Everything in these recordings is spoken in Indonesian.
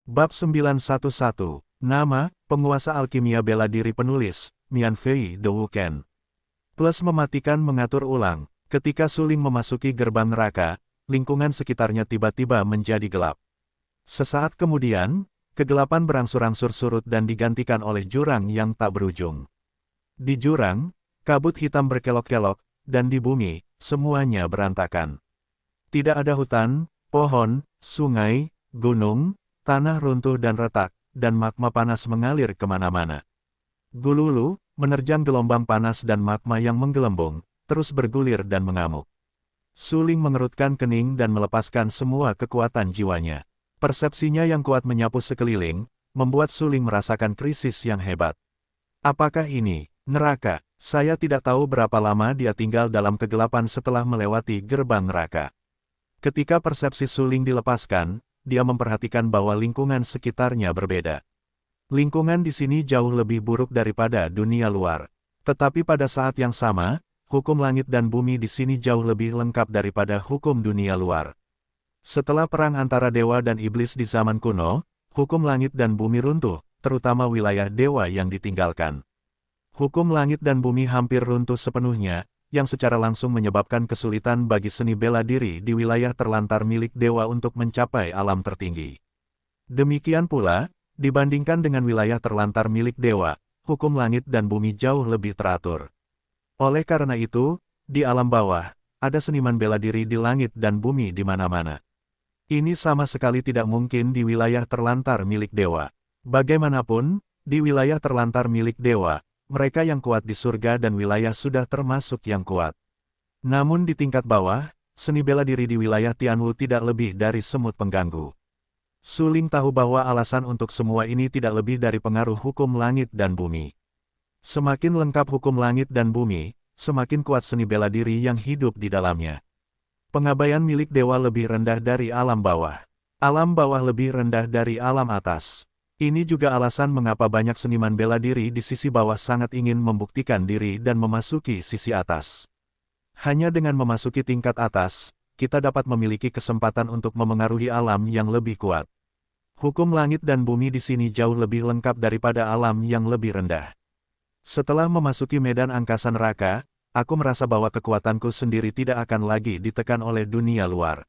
Bab 911. Nama, penguasa alkimia bela diri penulis, Mian Fei De Wuken. Plus mematikan mengatur ulang. Ketika Suling memasuki gerbang neraka, lingkungan sekitarnya tiba-tiba menjadi gelap. Sesaat kemudian, kegelapan berangsur-angsur surut dan digantikan oleh jurang yang tak berujung. Di jurang, kabut hitam berkelok-kelok, dan di bumi, semuanya berantakan. Tidak ada hutan, pohon, sungai, gunung, tanah runtuh dan retak, dan magma panas mengalir kemana-mana. Gululu, menerjang gelombang panas dan magma yang menggelembung, terus bergulir dan mengamuk. Suling mengerutkan kening dan melepaskan semua kekuatan jiwanya. Persepsinya yang kuat menyapu sekeliling, membuat Suling merasakan krisis yang hebat. Apakah ini neraka? Saya tidak tahu berapa lama dia tinggal dalam kegelapan setelah melewati gerbang neraka. Ketika persepsi Suling dilepaskan, dia memperhatikan bahwa lingkungan sekitarnya berbeda. Lingkungan di sini jauh lebih buruk daripada dunia luar. Tetapi pada saat yang sama, hukum langit dan bumi di sini jauh lebih lengkap daripada hukum dunia luar. Setelah perang antara dewa dan iblis di zaman kuno, hukum langit dan bumi runtuh, terutama wilayah dewa yang ditinggalkan. Hukum langit dan bumi hampir runtuh sepenuhnya, yang secara langsung menyebabkan kesulitan bagi seni bela diri di wilayah terlantar milik dewa untuk mencapai alam tertinggi. Demikian pula, dibandingkan dengan wilayah terlantar milik dewa, hukum langit dan bumi jauh lebih teratur. Oleh karena itu, di alam bawah, ada seniman bela diri di langit dan bumi di mana-mana. Ini sama sekali tidak mungkin di wilayah terlantar milik dewa. Bagaimanapun, di wilayah terlantar milik dewa, mereka yang kuat di surga dan wilayah sudah termasuk yang kuat. Namun di tingkat bawah, seni bela diri di wilayah Tianwu tidak lebih dari semut pengganggu. Suling tahu bahwa alasan untuk semua ini tidak lebih dari pengaruh hukum langit dan bumi. Semakin lengkap hukum langit dan bumi, semakin kuat seni bela diri yang hidup di dalamnya. Pengabaian milik dewa lebih rendah dari alam bawah. Alam bawah lebih rendah dari alam atas. Ini juga alasan mengapa banyak seniman bela diri di sisi bawah sangat ingin membuktikan diri dan memasuki sisi atas. Hanya dengan memasuki tingkat atas, kita dapat memiliki kesempatan untuk memengaruhi alam yang lebih kuat. Hukum langit dan bumi di sini jauh lebih lengkap daripada alam yang lebih rendah. Setelah memasuki medan angkasa neraka, aku merasa bahwa kekuatanku sendiri tidak akan lagi ditekan oleh dunia luar.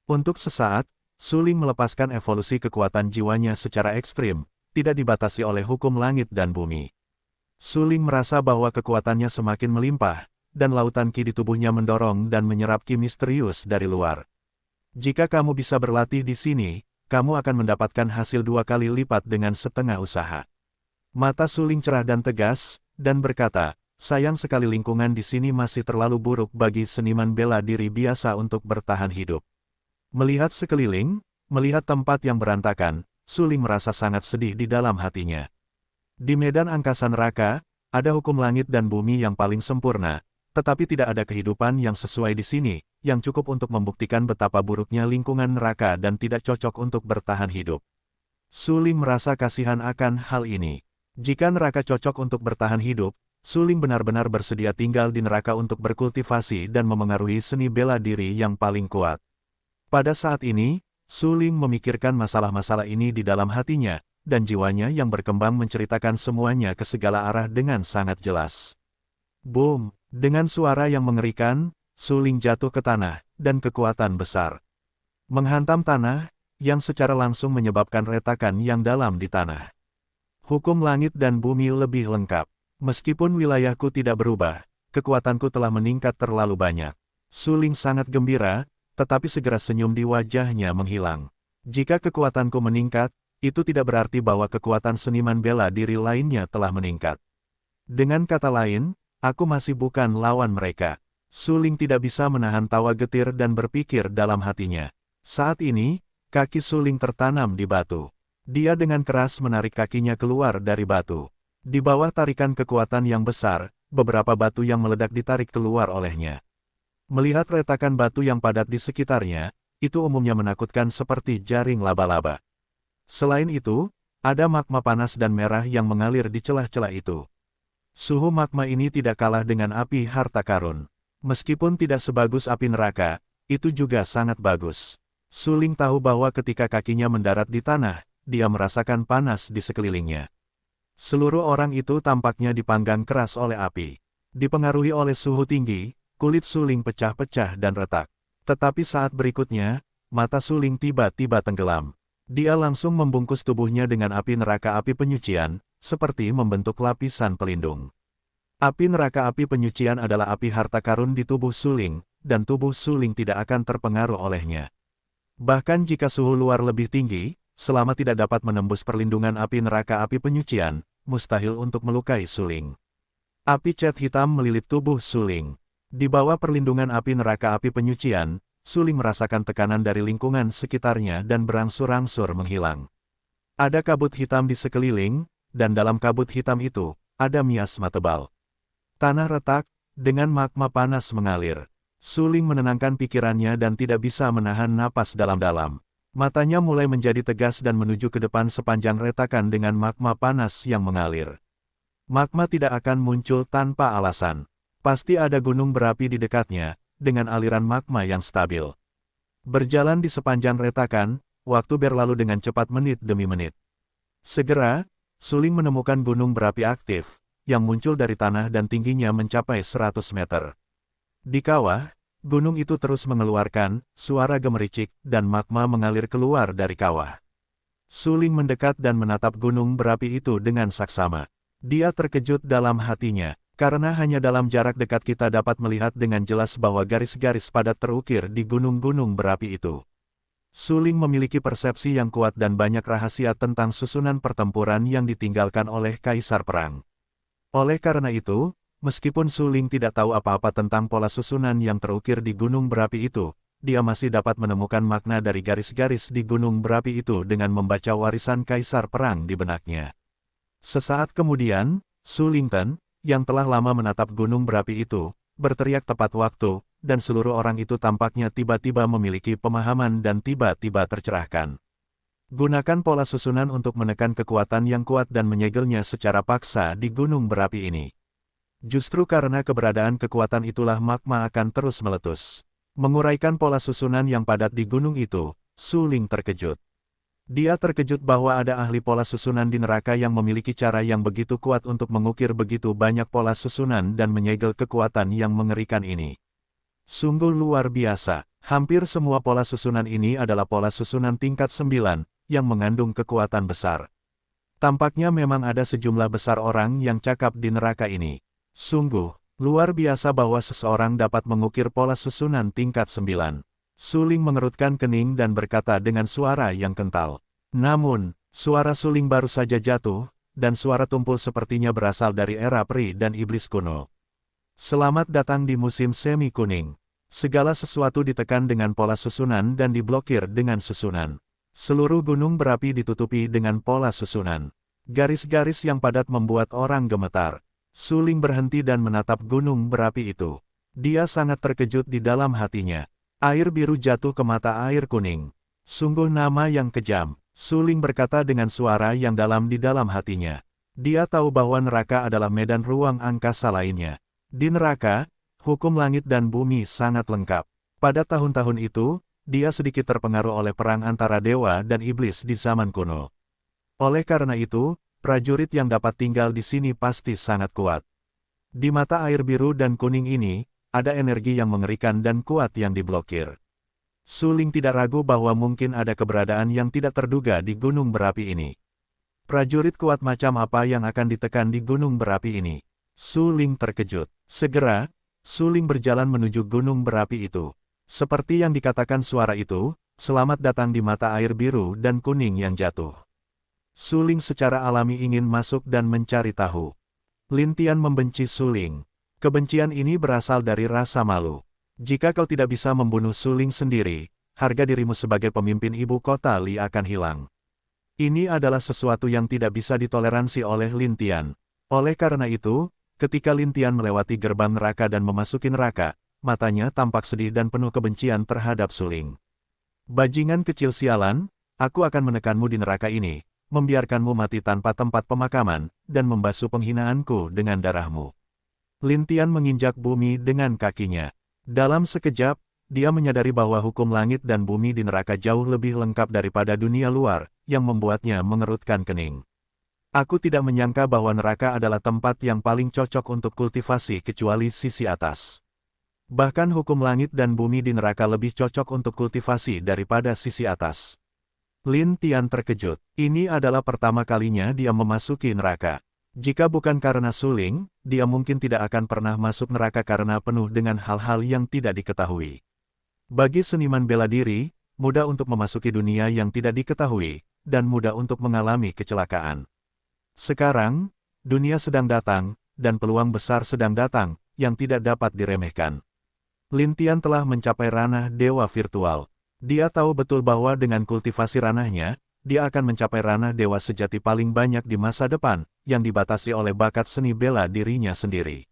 Untuk sesaat, Suling melepaskan evolusi kekuatan jiwanya secara ekstrim, tidak dibatasi oleh hukum langit dan bumi. Suling merasa bahwa kekuatannya semakin melimpah, dan lautan ki di tubuhnya mendorong dan menyerap ki misterius dari luar. Jika kamu bisa berlatih di sini, kamu akan mendapatkan hasil 2 kali lipat dengan setengah usaha. Mata Suling cerah dan tegas, dan berkata, sayang sekali lingkungan di sini masih terlalu buruk bagi seniman bela diri biasa untuk bertahan hidup. Melihat sekeliling, melihat tempat yang berantakan, Suling merasa sangat sedih di dalam hatinya. Di medan angkasa neraka, ada hukum langit dan bumi yang paling sempurna, tetapi tidak ada kehidupan yang sesuai di sini, yang cukup untuk membuktikan betapa buruknya lingkungan neraka dan tidak cocok untuk bertahan hidup. Suling merasa kasihan akan hal ini. Jika neraka cocok untuk bertahan hidup, Suling benar-benar bersedia tinggal di neraka untuk berkultivasi dan memengaruhi seni bela diri yang paling kuat. Pada saat ini, Suling memikirkan masalah-masalah ini di dalam hatinya, dan jiwanya yang berkembang menceritakan semuanya ke segala arah dengan sangat jelas. Boom! Dengan suara yang mengerikan, Suling jatuh ke tanah, dan kekuatan besar menghantam tanah, yang secara langsung menyebabkan retakan yang dalam di tanah. Hukum langit dan bumi lebih lengkap. Meskipun wilayahku tidak berubah, kekuatanku telah meningkat terlalu banyak. Suling sangat gembira, tetapi segera senyum di wajahnya menghilang. Jika kekuatanku meningkat, itu tidak berarti bahwa kekuatan seniman bela diri lainnya telah meningkat. Dengan kata lain, aku masih bukan lawan mereka. Suling tidak bisa menahan tawa getir dan berpikir dalam hatinya. Saat ini, kaki Suling tertanam di batu. Dia dengan keras menarik kakinya keluar dari batu. Di bawah tarikan kekuatan yang besar, beberapa batu yang meledak ditarik keluar olehnya. Melihat retakan batu yang padat di sekitarnya, itu umumnya menakutkan seperti jaring laba-laba. Selain itu, ada magma panas dan merah yang mengalir di celah-celah itu. Suhu magma ini tidak kalah dengan api harta karun. Meskipun tidak sebagus api neraka, itu juga sangat bagus. Suling tahu bahwa ketika kakinya mendarat di tanah, dia merasakan panas di sekelilingnya. Seluruh orang itu tampaknya dipanggang keras oleh api. Dipengaruhi oleh suhu tinggi, kulit Suling pecah-pecah dan retak. Tetapi saat berikutnya, mata Suling tiba-tiba tenggelam. Dia langsung membungkus tubuhnya dengan api neraka api penyucian, seperti membentuk lapisan pelindung. Api neraka api penyucian adalah api harta karun di tubuh Suling, dan tubuh Suling tidak akan terpengaruh olehnya. Bahkan jika suhu luar lebih tinggi, selama tidak dapat menembus perlindungan api neraka api penyucian, mustahil untuk melukai Suling. Api cat hitam melilit tubuh Suling. Di bawah perlindungan api neraka api penyucian, Suling merasakan tekanan dari lingkungan sekitarnya dan berangsur-angsur menghilang. Ada kabut hitam di sekeliling, dan dalam kabut hitam itu, ada miasma tebal. Tanah retak, dengan magma panas mengalir. Suling menenangkan pikirannya dan tidak bisa menahan napas dalam-dalam. Matanya mulai menjadi tegas dan menuju ke depan sepanjang retakan dengan magma panas yang mengalir. Magma tidak akan muncul tanpa alasan. Pasti ada gunung berapi di dekatnya, dengan aliran magma yang stabil. Berjalan di sepanjang retakan, waktu berlalu dengan cepat menit demi menit. Segera, Suling menemukan gunung berapi aktif, yang muncul dari tanah dan tingginya mencapai 100 meter. Di kawah, gunung itu terus mengeluarkan suara gemericik dan magma mengalir keluar dari kawah. Suling mendekat dan menatap gunung berapi itu dengan saksama. Dia terkejut dalam hatinya, karena hanya dalam jarak dekat kita dapat melihat dengan jelas bahwa garis-garis padat terukir di gunung-gunung berapi itu. Suling memiliki persepsi yang kuat dan banyak rahasia tentang susunan pertempuran yang ditinggalkan oleh Kaisar Perang. Oleh karena itu, meskipun Suling tidak tahu apa-apa tentang pola susunan yang terukir di gunung berapi itu, dia masih dapat menemukan makna dari garis-garis di gunung berapi itu dengan membaca warisan Kaisar Perang di benaknya. Sesaat kemudian, Sulington, yang telah lama menatap gunung berapi itu, berteriak tepat waktu, dan seluruh orang itu tampaknya tiba-tiba memiliki pemahaman dan tiba-tiba tercerahkan. Gunakan pola susunan untuk menekan kekuatan yang kuat dan menyegelnya secara paksa di gunung berapi ini. Justru karena keberadaan kekuatan itulah magma akan terus meletus. Menguraikan pola susunan yang padat di gunung itu, Suling terkejut. Dia terkejut bahwa ada ahli pola susunan di neraka yang memiliki cara yang begitu kuat untuk mengukir begitu banyak pola susunan dan menyegel kekuatan yang mengerikan ini. Sungguh luar biasa, hampir semua pola susunan ini adalah pola susunan tingkat 9, yang mengandung kekuatan besar. Tampaknya memang ada sejumlah besar orang yang cakap di neraka ini. Sungguh, luar biasa bahwa seseorang dapat mengukir pola susunan tingkat 9. Suling mengerutkan kening dan berkata dengan suara yang kental. Namun, suara Suling baru saja jatuh, dan suara tumpul sepertinya berasal dari era peri dan iblis kuno. Selamat datang di musim semi kuning. Segala sesuatu ditekan dengan pola susunan dan diblokir dengan susunan. Seluruh gunung berapi ditutupi dengan pola susunan. Garis-garis yang padat membuat orang gemetar. Suling berhenti dan menatap gunung berapi itu. Dia sangat terkejut di dalam hatinya. Air biru jatuh ke mata air kuning. Sungguh nama yang kejam, Suling berkata dengan suara yang dalam di dalam hatinya. Dia tahu bahwa neraka adalah medan ruang angkasa lainnya. Di neraka, hukum langit dan bumi sangat lengkap. Pada tahun-tahun itu, dia sedikit terpengaruh oleh perang antara dewa dan iblis di zaman kuno. Oleh karena itu, prajurit yang dapat tinggal di sini pasti sangat kuat. Di mata air biru dan kuning ini, ada energi yang mengerikan dan kuat yang diblokir. Suling tidak ragu bahwa mungkin ada keberadaan yang tidak terduga di gunung berapi ini. Prajurit kuat macam apa yang akan ditekan di gunung berapi ini? Suling terkejut. Segera, Suling berjalan menuju gunung berapi itu. Seperti yang dikatakan suara itu, selamat datang di mata air biru dan kuning yang jatuh. Suling secara alami ingin masuk dan mencari tahu. Lintian membenci Suling. Kebencian ini berasal dari rasa malu. Jika kau tidak bisa membunuh Suling sendiri, harga dirimu sebagai pemimpin ibu kota Li akan hilang. Ini adalah sesuatu yang tidak bisa ditoleransi oleh Lintian. Oleh karena itu, ketika Lintian melewati gerbang neraka dan memasuki neraka, matanya tampak sedih dan penuh kebencian terhadap Suling. Bajingan kecil sialan, aku akan menekanmu di neraka ini, membiarkanmu mati tanpa tempat pemakaman, dan membasuh penghinaanku dengan darahmu. Lintian menginjak bumi dengan kakinya. Dalam sekejap, dia menyadari bahwa hukum langit dan bumi di neraka jauh lebih lengkap daripada dunia luar, yang membuatnya mengerutkan kening. Aku tidak menyangka bahwa neraka adalah tempat yang paling cocok untuk kultivasi kecuali sisi atas. Bahkan hukum langit dan bumi di neraka lebih cocok untuk kultivasi daripada sisi atas. Lin Tian terkejut. Ini adalah pertama kalinya dia memasuki neraka. Jika bukan karena suling, dia mungkin tidak akan pernah masuk neraka karena penuh dengan hal-hal yang tidak diketahui. Bagi seniman bela diri, mudah untuk memasuki dunia yang tidak diketahui, dan mudah untuk mengalami kecelakaan. Sekarang, dunia sedang datang, dan peluang besar sedang datang, yang tidak dapat diremehkan. Lin Tian telah mencapai ranah dewa virtual. Dia tahu betul bahwa dengan kultivasi ranahnya, dia akan mencapai ranah dewa sejati paling banyak di masa depan, yang dibatasi oleh bakat seni bela dirinya sendiri.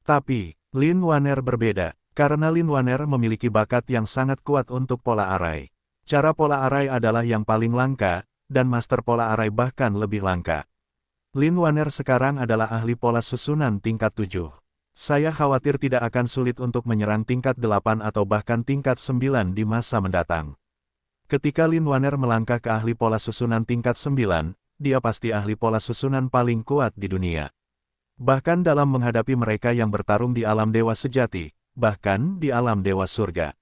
Tapi, Lin Waner berbeda, karena Lin Waner memiliki bakat yang sangat kuat untuk pola arai. Cara pola arai adalah yang paling langka, dan master pola arai bahkan lebih langka. Lin Waner sekarang adalah ahli pola susunan tingkat 7. Saya khawatir tidak akan sulit untuk menyerang tingkat 8 atau bahkan tingkat 9 di masa mendatang. Ketika Lin Waner melangkah ke ahli pola susunan tingkat 9, dia pasti ahli pola susunan paling kuat di dunia. Bahkan dalam menghadapi mereka yang bertarung di alam dewa sejati, bahkan di alam dewa surga.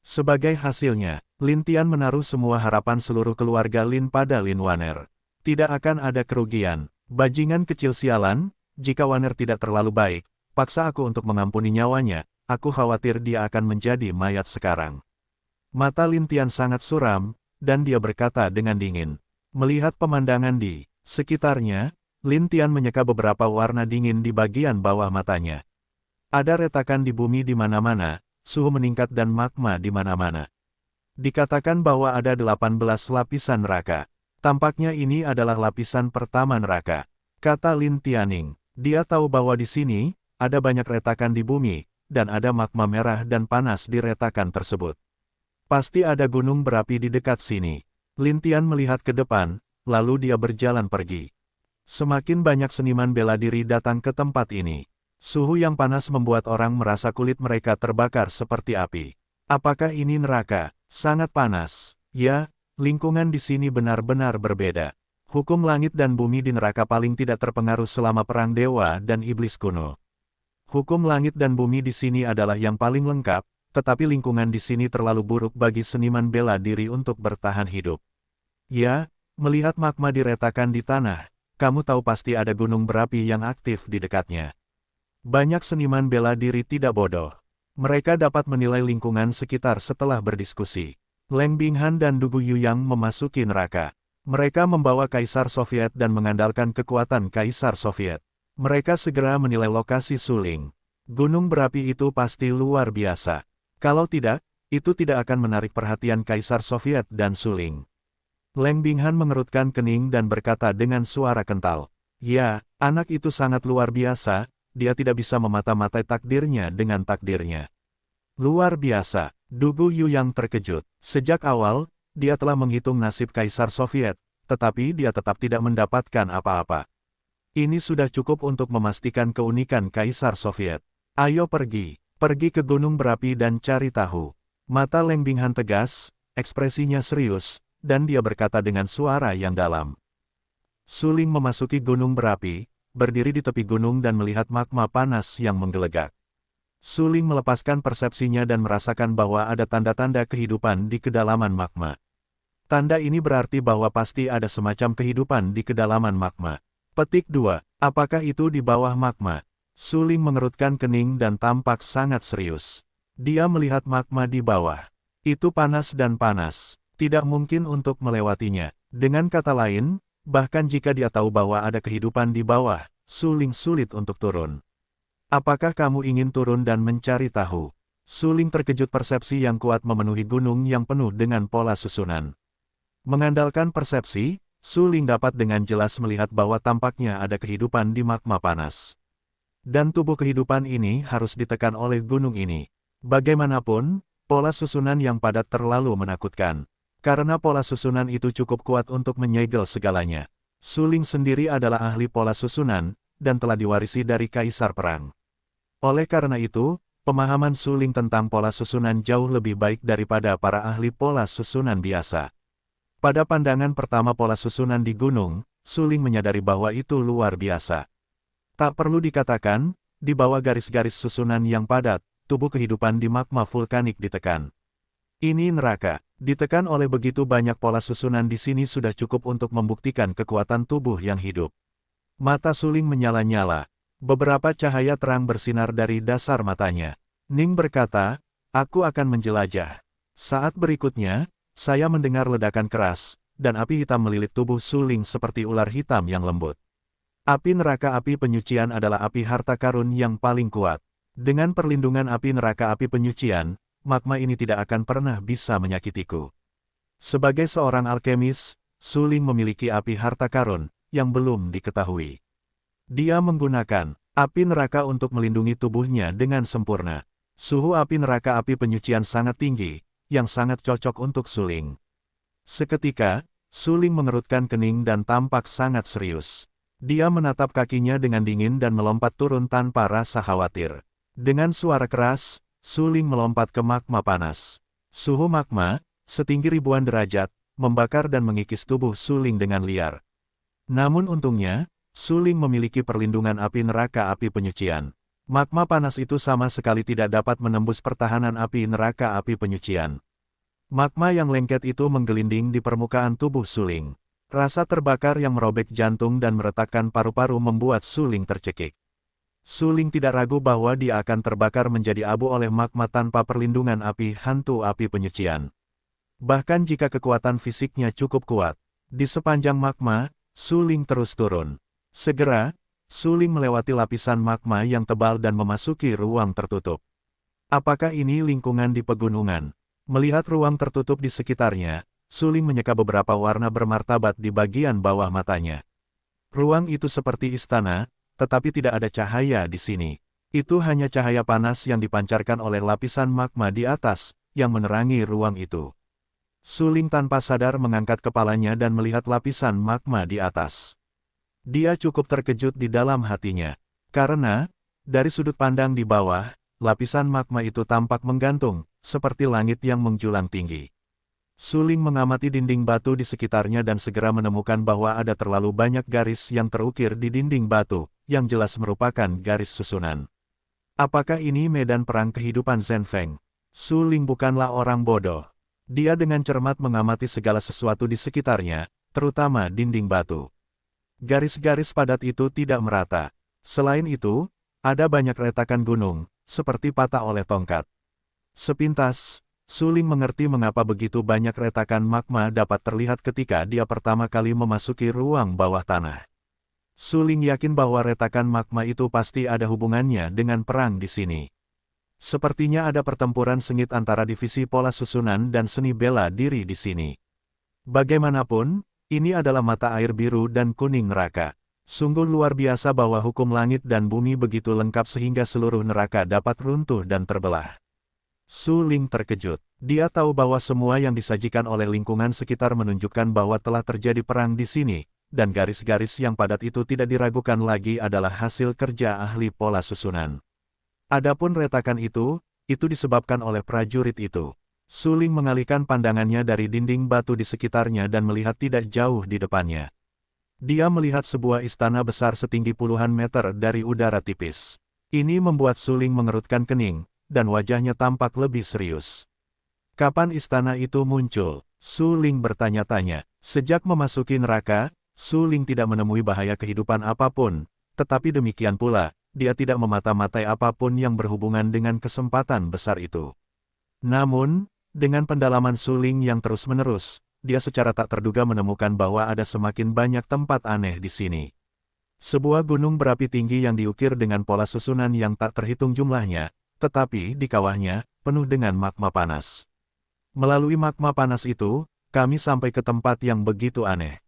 Sebagai hasilnya, Lin Tian menaruh semua harapan seluruh keluarga Lin pada Lin Waner. Tidak akan ada kerugian. Bajingan kecil sialan, jika Waner tidak terlalu baik, paksa aku untuk mengampuni nyawanya, aku khawatir dia akan menjadi mayat sekarang. Mata Lin Tian sangat suram, dan dia berkata dengan dingin. Melihat pemandangan di sekitarnya, Lin Tian menyeka beberapa warna dingin di bagian bawah matanya. Ada retakan di bumi di mana-mana, suhu meningkat dan magma di mana-mana. Dikatakan bahwa ada 18 lapisan neraka. Tampaknya ini adalah lapisan pertama neraka, kata Lin Tianing. Dia tahu bahwa di sini, ada banyak retakan di bumi, dan ada magma merah dan panas di retakan tersebut. Pasti ada gunung berapi di dekat sini. Lin Tian melihat ke depan, lalu dia berjalan pergi. Semakin banyak seniman bela diri datang ke tempat ini. Suhu yang panas membuat orang merasa kulit mereka terbakar seperti api. Apakah ini neraka? Sangat panas. Ya, lingkungan di sini benar-benar berbeda. Hukum langit dan bumi di neraka paling tidak terpengaruh selama perang dewa dan iblis kuno. Hukum langit dan bumi di sini adalah yang paling lengkap, tetapi lingkungan di sini terlalu buruk bagi seniman bela diri untuk bertahan hidup. Ya, melihat magma diretakan di tanah, kamu tahu pasti ada gunung berapi yang aktif di dekatnya. Banyak seniman bela diri tidak bodoh. Mereka dapat menilai lingkungan sekitar setelah berdiskusi. Leng Binghan dan Dugu Yuyang memasuki neraka. Mereka membawa Kaisar Soviet dan mengandalkan kekuatan Kaisar Soviet. Mereka segera menilai lokasi suling. Gunung berapi itu pasti luar biasa. Kalau tidak, itu tidak akan menarik perhatian Kaisar Soviet dan suling. Leng Binghan mengerutkan kening dan berkata dengan suara kental. Ya, anak itu sangat luar biasa, dia tidak bisa memata-matai takdirnya dengan takdirnya. Luar biasa, Dugu Yuyang terkejut. Sejak awal, dia telah menghitung nasib Kaisar Soviet, tetapi dia tetap tidak mendapatkan apa-apa. Ini sudah cukup untuk memastikan keunikan Kaisar Soviet. Ayo pergi ke gunung berapi dan cari tahu. Mata Leng Binghan tegas, ekspresinya serius, dan dia berkata dengan suara yang dalam. Suling memasuki gunung berapi, berdiri di tepi gunung dan melihat magma panas yang menggelegak. Suling melepaskan persepsinya dan merasakan bahwa ada tanda-tanda kehidupan di kedalaman magma. Tanda ini berarti bahwa pasti ada semacam kehidupan di kedalaman magma. Petik 2. Apakah itu di bawah magma? Suling mengerutkan kening dan tampak sangat serius. Dia melihat magma di bawah. Itu panas dan panas. Tidak mungkin untuk melewatinya. Dengan kata lain, bahkan jika dia tahu bahwa ada kehidupan di bawah, Suling sulit untuk turun. Apakah kamu ingin turun dan mencari tahu? Suling terkejut persepsi yang kuat memenuhi gunung yang penuh dengan pola susunan. Mengandalkan persepsi, Suling dapat dengan jelas melihat bahwa tampaknya ada kehidupan di magma panas. Dan tubuh kehidupan ini harus ditekan oleh gunung ini. Bagaimanapun, pola susunan yang padat terlalu menakutkan. Karena pola susunan itu cukup kuat untuk menyegel segalanya. Suling sendiri adalah ahli pola susunan, dan telah diwarisi dari Kaisar Perang. Oleh karena itu, pemahaman Suling tentang pola susunan jauh lebih baik daripada para ahli pola susunan biasa. Pada pandangan pertama pola susunan di gunung, Suling menyadari bahwa itu luar biasa. Tak perlu dikatakan, di bawah garis-garis susunan yang padat, tubuh kehidupan di magma vulkanik ditekan. Ini neraka. Ditekan oleh begitu banyak pola susunan di sini sudah cukup untuk membuktikan kekuatan tubuh yang hidup. Mata Suling menyala-nyala. Beberapa cahaya terang bersinar dari dasar matanya. Ning berkata, "Aku akan menjelajah." Saat berikutnya, saya mendengar ledakan keras, dan api hitam melilit tubuh Suling seperti ular hitam yang lembut. Api neraka api penyucian adalah api harta karun yang paling kuat. Dengan perlindungan api neraka api penyucian, magma ini tidak akan pernah bisa menyakitiku. Sebagai seorang alkemis, Suling memiliki api harta karun, yang belum diketahui. Dia menggunakan api neraka untuk melindungi tubuhnya dengan sempurna. Suhu api neraka api penyucian sangat tinggi, yang sangat cocok untuk Suling. Seketika, Suling mengerutkan kening dan tampak sangat serius. Dia menatap kakinya dengan dingin dan melompat turun tanpa rasa khawatir. Dengan suara keras, Suling melompat ke magma panas. Suhu magma, setinggi ribuan derajat, membakar dan mengikis tubuh Suling dengan liar. Namun untungnya, Suling memiliki perlindungan api neraka api penyucian. Magma panas itu sama sekali tidak dapat menembus pertahanan api neraka api penyucian. Magma yang lengket itu menggelinding di permukaan tubuh Suling. Rasa terbakar yang merobek jantung dan meretakkan paru-paru membuat Suling tercekik. Suling tidak ragu bahwa dia akan terbakar menjadi abu oleh magma tanpa perlindungan api hantu api penyucian. Bahkan jika kekuatan fisiknya cukup kuat, di sepanjang magma, Suling terus turun. Segera, Suling melewati lapisan magma yang tebal dan memasuki ruang tertutup. Apakah ini lingkungan di pegunungan? Melihat ruang tertutup di sekitarnya, Suling menyeka beberapa warna bermartabat di bagian bawah matanya. Ruang itu seperti istana, tetapi tidak ada cahaya di sini. Itu hanya cahaya panas yang dipancarkan oleh lapisan magma di atas, yang menerangi ruang itu. Suling tanpa sadar mengangkat kepalanya dan melihat lapisan magma di atas. Dia cukup terkejut di dalam hatinya. Karena, dari sudut pandang di bawah, lapisan magma itu tampak menggantung, seperti langit yang menjulang tinggi. Suling mengamati dinding batu di sekitarnya dan segera menemukan bahwa ada terlalu banyak garis yang terukir di dinding batu, yang jelas merupakan garis susunan. Apakah ini medan perang kehidupan Zhenfeng? Suling bukanlah orang bodoh. Dia dengan cermat mengamati segala sesuatu di sekitarnya, terutama dinding batu. Garis-garis padat itu tidak merata. Selain itu, ada banyak retakan gunung, seperti patah oleh tongkat. Sepintas, Suling mengerti mengapa begitu banyak retakan magma dapat terlihat ketika dia pertama kali memasuki ruang bawah tanah. Suling yakin bahwa retakan magma itu pasti ada hubungannya dengan perang di sini. Sepertinya ada pertempuran sengit antara divisi pola susunan dan seni bela diri di sini. Bagaimanapun, ini adalah mata air biru dan kuning neraka. Sungguh luar biasa bahwa hukum langit dan bumi begitu lengkap sehingga seluruh neraka dapat runtuh dan terbelah. Suling terkejut. Dia tahu bahwa semua yang disajikan oleh lingkungan sekitar menunjukkan bahwa telah terjadi perang di sini, dan garis-garis yang padat itu tidak diragukan lagi adalah hasil kerja ahli pola susunan. Adapun retakan itu disebabkan oleh prajurit itu. Suling mengalihkan pandangannya dari dinding batu di sekitarnya dan melihat tidak jauh di depannya. Dia melihat sebuah istana besar setinggi puluhan meter dari udara tipis. Ini membuat Suling mengerutkan kening, dan wajahnya tampak lebih serius. Kapan istana itu muncul? Suling bertanya-tanya. Sejak memasuki neraka, Suling tidak menemui bahaya kehidupan apapun, tetapi demikian pula, dia tidak memata-matai apapun yang berhubungan dengan kesempatan besar itu. Namun, dengan pendalaman Suling yang terus-menerus, dia secara tak terduga menemukan bahwa ada semakin banyak tempat aneh di sini. Sebuah gunung berapi tinggi yang diukir dengan pola susunan yang tak terhitung jumlahnya, tetapi di kawahnya, penuh dengan magma panas. Melalui magma panas itu, kami sampai ke tempat yang begitu aneh.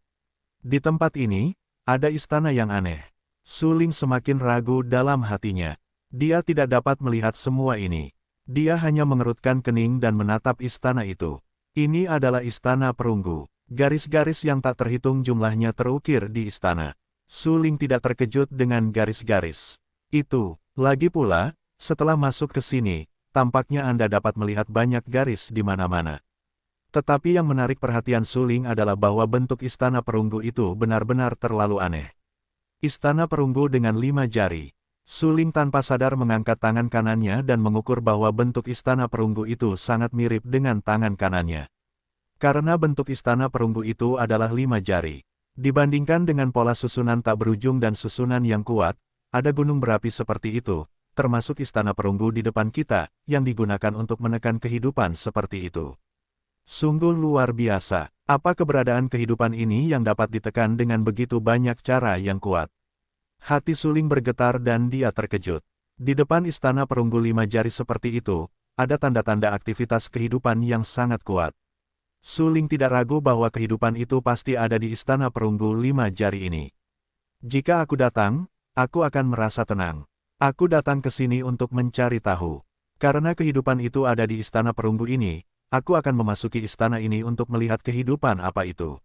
Di tempat ini, ada istana yang aneh. Suling semakin ragu dalam hatinya. Dia tidak dapat melihat semua ini. Dia hanya mengerutkan kening dan menatap istana itu. Ini adalah istana perunggu. Garis-garis yang tak terhitung jumlahnya terukir di istana. Suling tidak terkejut dengan garis-garis itu. Lagi pula, setelah masuk ke sini, tampaknya Anda dapat melihat banyak garis di mana-mana. Tetapi yang menarik perhatian Suling adalah bahwa bentuk istana perunggu itu benar-benar terlalu aneh. Istana perunggu dengan 5 jari. Suling tanpa sadar mengangkat tangan kanannya dan mengukur bahwa bentuk istana perunggu itu sangat mirip dengan tangan kanannya. Karena bentuk istana perunggu itu adalah 5 jari. Dibandingkan dengan pola susunan tak berujung dan susunan yang kuat, ada gunung berapi seperti itu, termasuk istana perunggu di depan kita, yang digunakan untuk menekan kehidupan seperti itu. Sungguh luar biasa, apa keberadaan kehidupan ini yang dapat ditekan dengan begitu banyak cara yang kuat. Hati Suling bergetar dan dia terkejut. Di depan istana perunggu 5 jari seperti itu, ada tanda-tanda aktivitas kehidupan yang sangat kuat. Suling tidak ragu bahwa kehidupan itu pasti ada di istana perunggu 5 jari ini. Jika aku datang, aku akan merasa tenang. Aku datang ke sini untuk mencari tahu. Karena kehidupan itu ada di istana perunggu ini, aku akan memasuki istana ini untuk melihat kehidupan apa itu.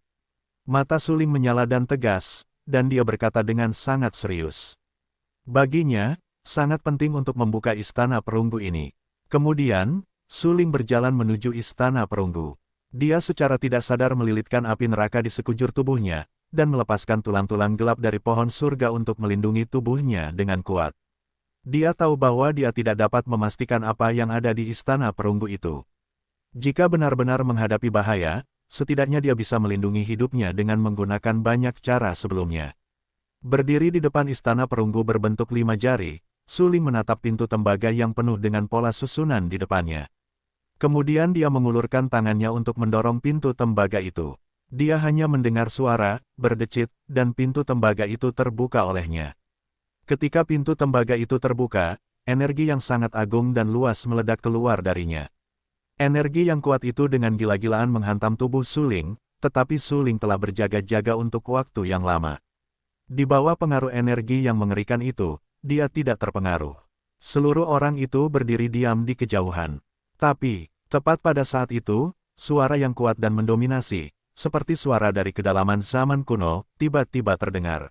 Mata Suling menyala dan tegas, dan dia berkata dengan sangat serius. Baginya, sangat penting untuk membuka istana perunggu ini. Kemudian, Suling berjalan menuju istana perunggu. Dia secara tidak sadar melilitkan api neraka di sekujur tubuhnya, dan melepaskan tulang-tulang gelap dari pohon surga untuk melindungi tubuhnya dengan kuat. Dia tahu bahwa dia tidak dapat memastikan apa yang ada di istana perunggu itu. Jika benar-benar menghadapi bahaya, setidaknya dia bisa melindungi hidupnya dengan menggunakan banyak cara sebelumnya. Berdiri di depan istana perunggu berbentuk 5 jari, Suling menatap pintu tembaga yang penuh dengan pola susunan di depannya. Kemudian dia mengulurkan tangannya untuk mendorong pintu tembaga itu. Dia hanya mendengar suara, berdecit, dan pintu tembaga itu terbuka olehnya. Ketika pintu tembaga itu terbuka, energi yang sangat agung dan luas meledak keluar darinya. Energi yang kuat itu dengan gila-gilaan menghantam tubuh Suling, tetapi Suling telah berjaga-jaga untuk waktu yang lama. Di bawah pengaruh energi yang mengerikan itu, dia tidak terpengaruh. Seluruh orang itu berdiri diam di kejauhan. Tapi, tepat pada saat itu, suara yang kuat dan mendominasi, seperti suara dari kedalaman zaman kuno, tiba-tiba terdengar.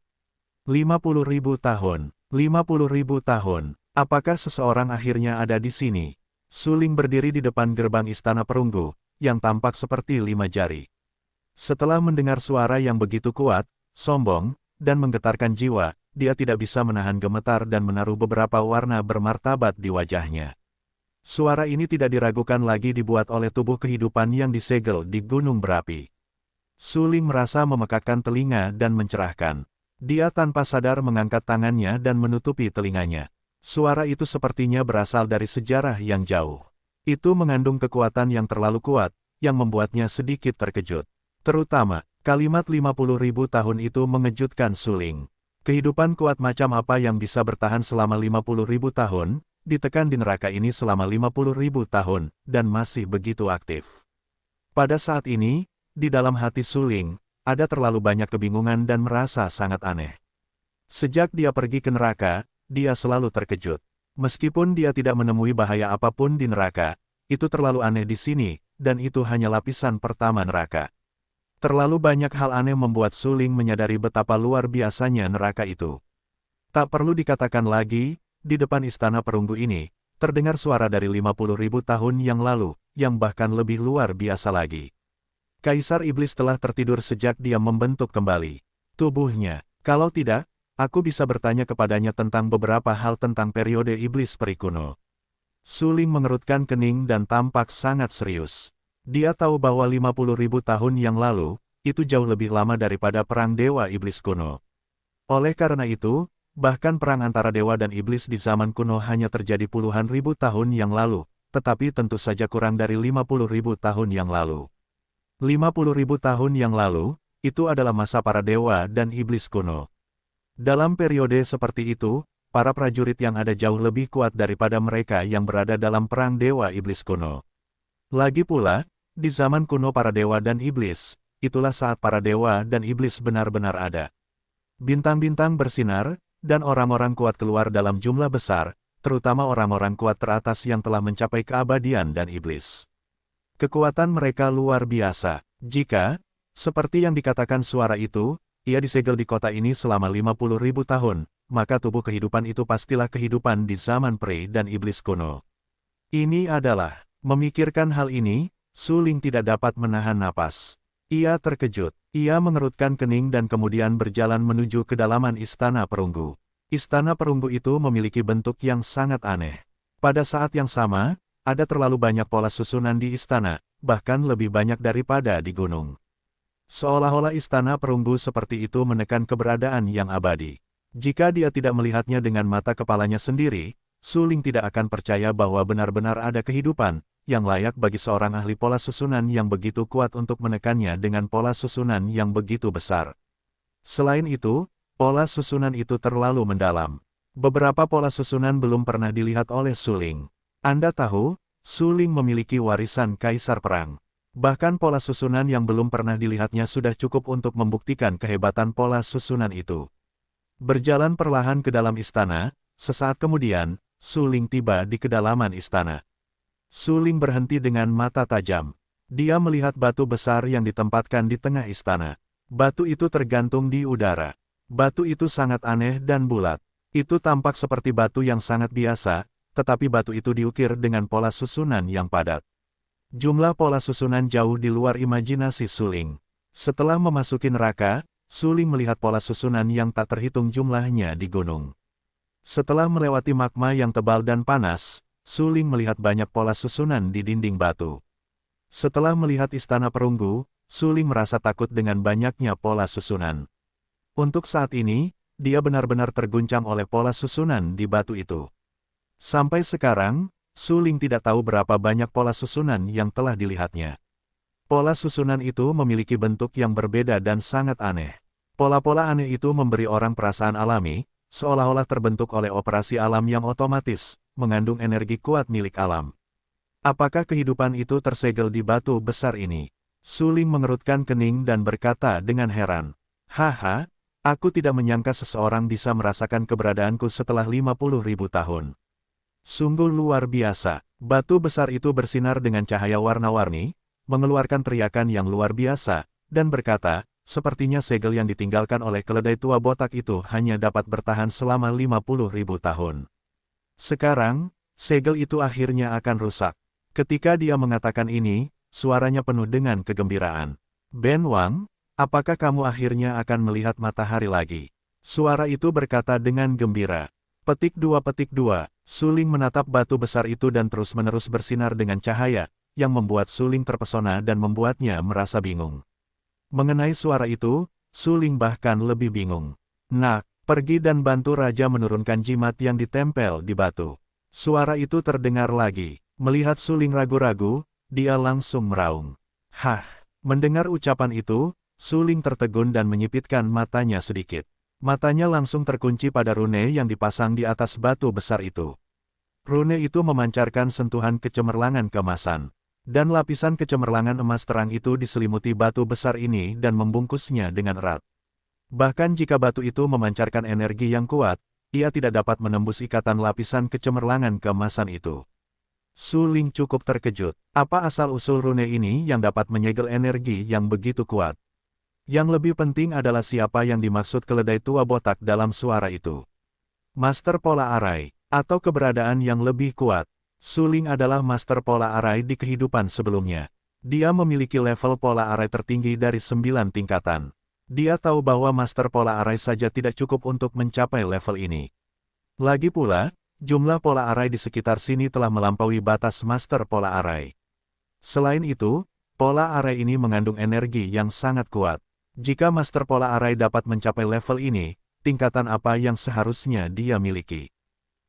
50.000 tahun, 50.000 tahun, apakah seseorang akhirnya ada di sini? Suling berdiri di depan gerbang istana perunggu, yang tampak seperti 5 jari. Setelah mendengar suara yang begitu kuat, sombong, dan menggetarkan jiwa, dia tidak bisa menahan gemetar dan menaruh beberapa warna bermartabat di wajahnya. Suara ini tidak diragukan lagi dibuat oleh tubuh kehidupan yang disegel di gunung berapi. Suling merasa memekakkan telinga dan mencerahkan. Dia tanpa sadar mengangkat tangannya dan menutupi telinganya. Suara itu sepertinya berasal dari sejarah yang jauh. Itu mengandung kekuatan yang terlalu kuat, yang membuatnya sedikit terkejut. Terutama, kalimat 50.000 tahun itu mengejutkan Suling. Kehidupan kuat macam apa yang bisa bertahan selama 50.000 tahun, ditekan di neraka ini selama 50.000 tahun, dan masih begitu aktif. Pada saat ini, di dalam hati Suling, ada terlalu banyak kebingungan dan merasa sangat aneh. Sejak dia pergi ke neraka, dia selalu terkejut. Meskipun dia tidak menemui bahaya apapun di neraka, itu terlalu aneh di sini, dan itu hanya lapisan pertama neraka. Terlalu banyak hal aneh membuat Suling menyadari betapa luar biasanya neraka itu. Tak perlu dikatakan lagi, di depan istana perunggu ini, terdengar suara dari 50.000 tahun yang lalu, yang bahkan lebih luar biasa lagi. Kaisar Iblis telah tertidur sejak dia membentuk kembali tubuhnya. Kalau tidak, aku bisa bertanya kepadanya tentang beberapa hal tentang periode Iblis peri kuno. Suling mengerutkan kening dan tampak sangat serius. Dia tahu bahwa 50.000 tahun yang lalu, itu jauh lebih lama daripada perang Dewa Iblis kuno. Oleh karena itu, bahkan perang antara dewa dan iblis di zaman kuno hanya terjadi puluhan ribu tahun yang lalu, tetapi tentu saja kurang dari 50.000 tahun yang lalu. 50.000 tahun yang lalu, itu adalah masa para dewa dan iblis kuno. Dalam periode seperti itu, para prajurit yang ada jauh lebih kuat daripada mereka yang berada dalam perang dewa iblis kuno. Lagi pula, di zaman kuno para dewa dan iblis, itulah saat para dewa dan iblis benar-benar ada. Bintang-bintang bersinar, dan orang-orang kuat keluar dalam jumlah besar, terutama orang-orang kuat teratas yang telah mencapai keabadian dan iblis. Kekuatan mereka luar biasa. Jika, seperti yang dikatakan suara itu, ia disegel di kota ini selama 50.000 tahun, maka tubuh kehidupan itu pastilah kehidupan di zaman peri dan iblis kuno. Ini adalah, memikirkan hal ini, Su Ling tidak dapat menahan napas. Ia terkejut. Ia mengerutkan kening dan kemudian berjalan menuju kedalaman Istana Perunggu. Istana Perunggu itu memiliki bentuk yang sangat aneh. Pada saat yang sama, ada terlalu banyak pola susunan di istana, bahkan lebih banyak daripada di gunung. Seolah-olah Istana Perunggu seperti itu menekan keberadaan yang abadi. Jika dia tidak melihatnya dengan mata kepalanya sendiri, Su Ling tidak akan percaya bahwa benar-benar ada kehidupan yang layak bagi seorang ahli pola susunan yang begitu kuat untuk menekannya dengan pola susunan yang begitu besar. Selain itu, pola susunan itu terlalu mendalam. Beberapa pola susunan belum pernah dilihat oleh Su Ling. Anda tahu, Su Ling memiliki warisan Kaisar Perang. Bahkan pola susunan yang belum pernah dilihatnya sudah cukup untuk membuktikan kehebatan pola susunan itu. Berjalan perlahan ke dalam istana, sesaat kemudian, Su Ling tiba di kedalaman istana. Su Ling berhenti dengan mata tajam. Dia melihat batu besar yang ditempatkan di tengah istana. Batu itu tergantung di udara. Batu itu sangat aneh dan bulat. Itu tampak seperti batu yang sangat biasa, tetapi batu itu diukir dengan pola susunan yang padat. Jumlah pola susunan jauh di luar imajinasi Su Ling. Setelah memasuki neraka, Su Ling melihat pola susunan yang tak terhitung jumlahnya di gunung. Setelah melewati magma yang tebal dan panas, Su Ling melihat banyak pola susunan di dinding batu. Setelah melihat Istana Perunggu, Su Ling merasa takut dengan banyaknya pola susunan. Untuk saat ini, dia benar-benar terguncang oleh pola susunan di batu itu. Sampai sekarang, Su Ling tidak tahu berapa banyak pola susunan yang telah dilihatnya. Pola susunan itu memiliki bentuk yang berbeda dan sangat aneh. Pola-pola aneh itu memberi orang perasaan alami, seolah-olah terbentuk oleh operasi alam yang otomatis, mengandung energi kuat milik alam. Apakah kehidupan itu tersegel di batu besar ini? Su Ling mengerutkan kening dan berkata dengan heran. Haha, aku tidak menyangka seseorang bisa merasakan keberadaanku setelah 50.000 tahun. Sungguh luar biasa. Batu besar itu bersinar dengan cahaya warna-warni, mengeluarkan teriakan yang luar biasa, dan berkata, sepertinya segel yang ditinggalkan oleh keledai tua botak itu hanya dapat bertahan selama 50.000 tahun. Sekarang, segel itu akhirnya akan rusak. Ketika dia mengatakan ini, suaranya penuh dengan kegembiraan. Ben Wang, apakah kamu akhirnya akan melihat matahari lagi? Suara itu berkata dengan gembira. Petik 2. Su Ling menatap batu besar itu dan terus-menerus bersinar dengan cahaya, yang membuat Su Ling terpesona dan membuatnya merasa bingung. Mengenai suara itu, Su Ling bahkan lebih bingung. Nak, pergi dan bantu raja menurunkan jimat yang ditempel di batu. Suara itu terdengar lagi. Melihat Su Ling ragu-ragu, dia langsung meraung. Hah, mendengar ucapan itu, Su Ling tertegun dan menyipitkan matanya sedikit. Matanya langsung terkunci pada rune yang dipasang di atas batu besar itu. Rune itu memancarkan sentuhan kecemerlangan keemasan. Dan lapisan kecemerlangan emas terang itu diselimuti batu besar ini dan membungkusnya dengan erat. Bahkan jika batu itu memancarkan energi yang kuat, ia tidak dapat menembus ikatan lapisan kecemerlangan keemasan itu. Su Ling cukup terkejut. Apa asal-usul rune ini yang dapat menyegel energi yang begitu kuat? Yang lebih penting adalah siapa yang dimaksud keledai tua botak dalam suara itu. Master Pola Arai, atau keberadaan yang lebih kuat. Su Ling adalah Master Pola Arai di kehidupan sebelumnya. Dia memiliki level Pola Arai tertinggi dari 9 tingkatan. Dia tahu bahwa Master Pola Arai saja tidak cukup untuk mencapai level ini. Lagi pula, jumlah pola arai di sekitar sini telah melampaui batas Master Pola Arai. Selain itu, pola arai ini mengandung energi yang sangat kuat. Jika Master Pola Arai dapat mencapai level ini, tingkatan apa yang seharusnya dia miliki?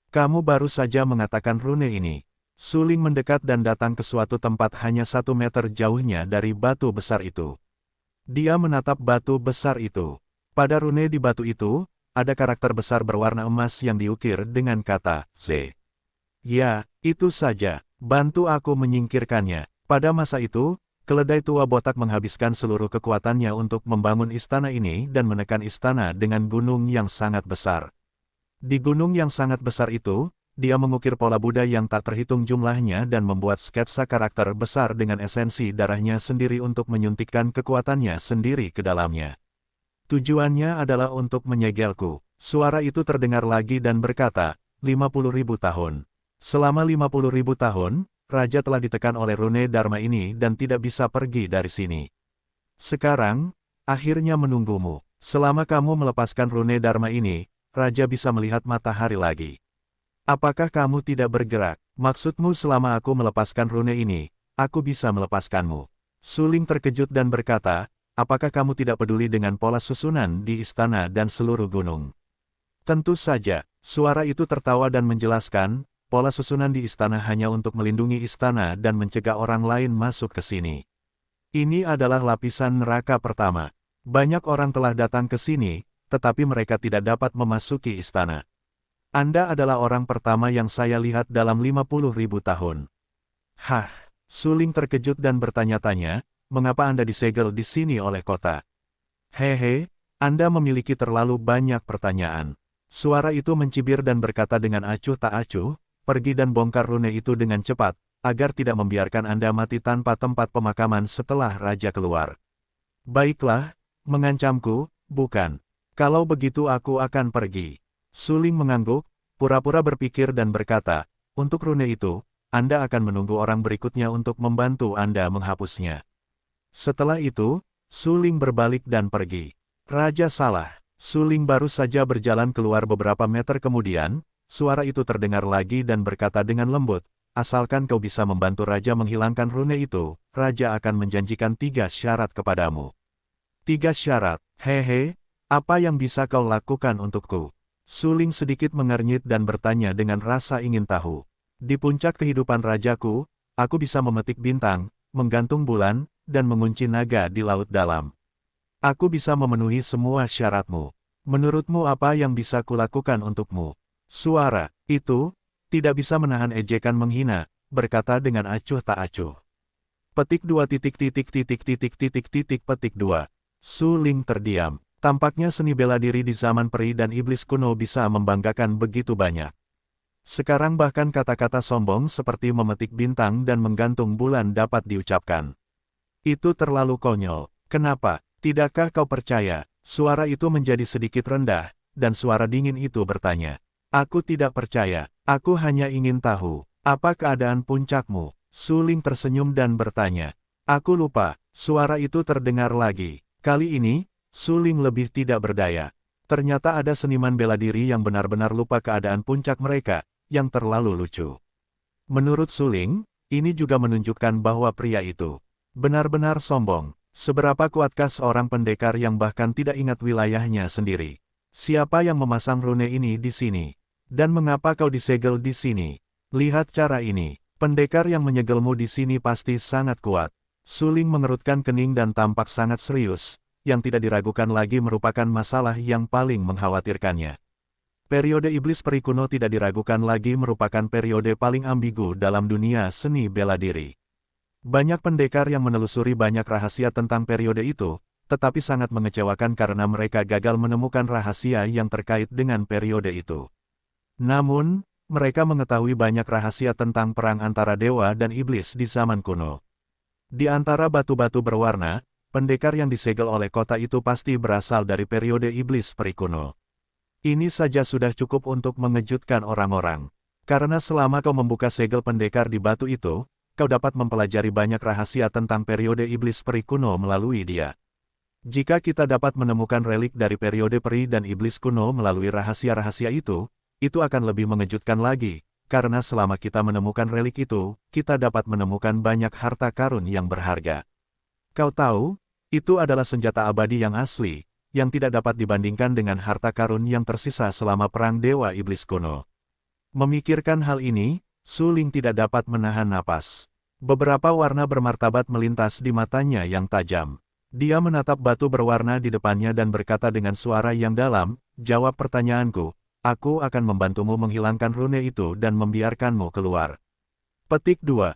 Kamu baru saja mengatakan rune ini. Su Ling mendekat dan datang ke suatu tempat hanya 1 meter jauhnya dari batu besar itu. Dia menatap batu besar itu. Pada rune di batu itu, ada karakter besar berwarna emas yang diukir dengan kata Z. Ya, itu saja. Bantu aku menyingkirkannya. Pada masa itu, keledai tua botak menghabiskan seluruh kekuatannya untuk membangun istana ini dan menekan istana dengan gunung yang sangat besar. Di gunung yang sangat besar itu, dia mengukir pola Buddha yang tak terhitung jumlahnya dan membuat sketsa karakter besar dengan esensi darahnya sendiri untuk menyuntikkan kekuatannya sendiri ke dalamnya. Tujuannya adalah untuk menyegelku. Suara itu terdengar lagi dan berkata, 50.000 tahun. Selama 50.000 tahun, Raja telah ditekan oleh rune Dharma ini dan tidak bisa pergi dari sini. Sekarang, akhirnya menunggumu. Selama kamu melepaskan rune Dharma ini, Raja bisa melihat matahari lagi. Apakah kamu tidak bergerak? Maksudmu selama aku melepaskan rune ini, aku bisa melepaskanmu. Suling terkejut dan berkata, apakah kamu tidak peduli dengan pola susunan di istana dan seluruh gunung? Tentu saja, suara itu tertawa dan menjelaskan, pola susunan di istana hanya untuk melindungi istana dan mencegah orang lain masuk ke sini. Ini adalah lapisan neraka pertama. Banyak orang telah datang ke sini, tetapi mereka tidak dapat memasuki istana. Anda adalah orang pertama yang saya lihat dalam 50.000 tahun. Hah, Suling terkejut dan bertanya-tanya, mengapa Anda disegel di sini oleh kota? Hehe, Anda memiliki terlalu banyak pertanyaan. Suara itu mencibir dan berkata dengan acuh tak acuh, pergi dan bongkar rune itu dengan cepat, agar tidak membiarkan Anda mati tanpa tempat pemakaman setelah Raja keluar. Baiklah, mengancamku, bukan. Kalau begitu aku akan pergi. Suling mengangguk, pura-pura berpikir dan berkata, untuk rune itu, Anda akan menunggu orang berikutnya untuk membantu Anda menghapusnya. Setelah itu, Suling berbalik dan pergi. Raja salah. Suling baru saja berjalan keluar beberapa meter kemudian, suara itu terdengar lagi dan berkata dengan lembut, asalkan kau bisa membantu Raja menghilangkan rune itu, Raja akan menjanjikan 3 syarat kepadamu. 3 syarat, hehe, apa yang bisa kau lakukan untukku? Suling sedikit mengernyit dan bertanya dengan rasa ingin tahu. Di puncak kehidupan rajaku, aku bisa memetik bintang, menggantung bulan, dan mengunci naga di laut dalam. Aku bisa memenuhi semua syaratmu. Menurutmu apa yang bisa kulakukan untukmu? Suara itu tidak bisa menahan ejekan menghina, berkata dengan acuh tak acuh. Petik 2 petik 2. Suling terdiam. Tampaknya seni bela diri di zaman peri dan iblis kuno bisa membanggakan begitu banyak. Sekarang bahkan kata-kata sombong seperti memetik bintang dan menggantung bulan dapat diucapkan. Itu terlalu konyol. Kenapa? Tidakkah kau percaya? Suara itu menjadi sedikit rendah, dan suara dingin itu bertanya. Aku tidak percaya, aku hanya ingin tahu, apa keadaan puncakmu? Suling tersenyum dan bertanya. Aku lupa, suara itu terdengar lagi. Kali ini, Suling lebih tidak berdaya. Ternyata ada seniman bela diri yang benar-benar lupa keadaan puncak mereka, yang terlalu lucu. Menurut Suling, ini juga menunjukkan bahwa pria itu benar-benar sombong. Seberapa kuatkah seorang pendekar yang bahkan tidak ingat wilayahnya sendiri? Siapa yang memasang rune ini di sini? Dan mengapa kau disegel di sini? Lihat cara ini. Pendekar yang menyegelmu di sini pasti sangat kuat. Suling mengerutkan kening dan tampak sangat serius, yang tidak diragukan lagi merupakan masalah yang paling mengkhawatirkannya. Periode iblis peri kuno tidak diragukan lagi merupakan periode paling ambigu dalam dunia seni bela diri. Banyak pendekar yang menelusuri banyak rahasia tentang periode itu, tetapi sangat mengecewakan karena mereka gagal menemukan rahasia yang terkait dengan periode itu. Namun, mereka mengetahui banyak rahasia tentang perang antara dewa dan iblis di zaman kuno. Di antara batu-batu berwarna, pendekar yang disegel oleh kota itu pasti berasal dari periode iblis peri kuno. Ini saja sudah cukup untuk mengejutkan orang-orang. Karena selama kau membuka segel pendekar di batu itu, kau dapat mempelajari banyak rahasia tentang periode iblis peri kuno melalui dia. Jika kita dapat menemukan relik dari periode peri dan iblis kuno melalui rahasia-rahasia itu akan lebih mengejutkan lagi, karena selama kita menemukan relik itu, kita dapat menemukan banyak harta karun yang berharga. Kau tahu, itu adalah senjata abadi yang asli, yang tidak dapat dibandingkan dengan harta karun yang tersisa selama perang dewa iblis kuno. Memikirkan hal ini, Suling tidak dapat menahan napas. Beberapa warna bermartabat melintas di matanya yang tajam. Dia menatap batu berwarna di depannya dan berkata dengan suara yang dalam, jawab pertanyaanku, aku akan membantumu menghilangkan rune itu dan membiarkanmu keluar. Petik 2.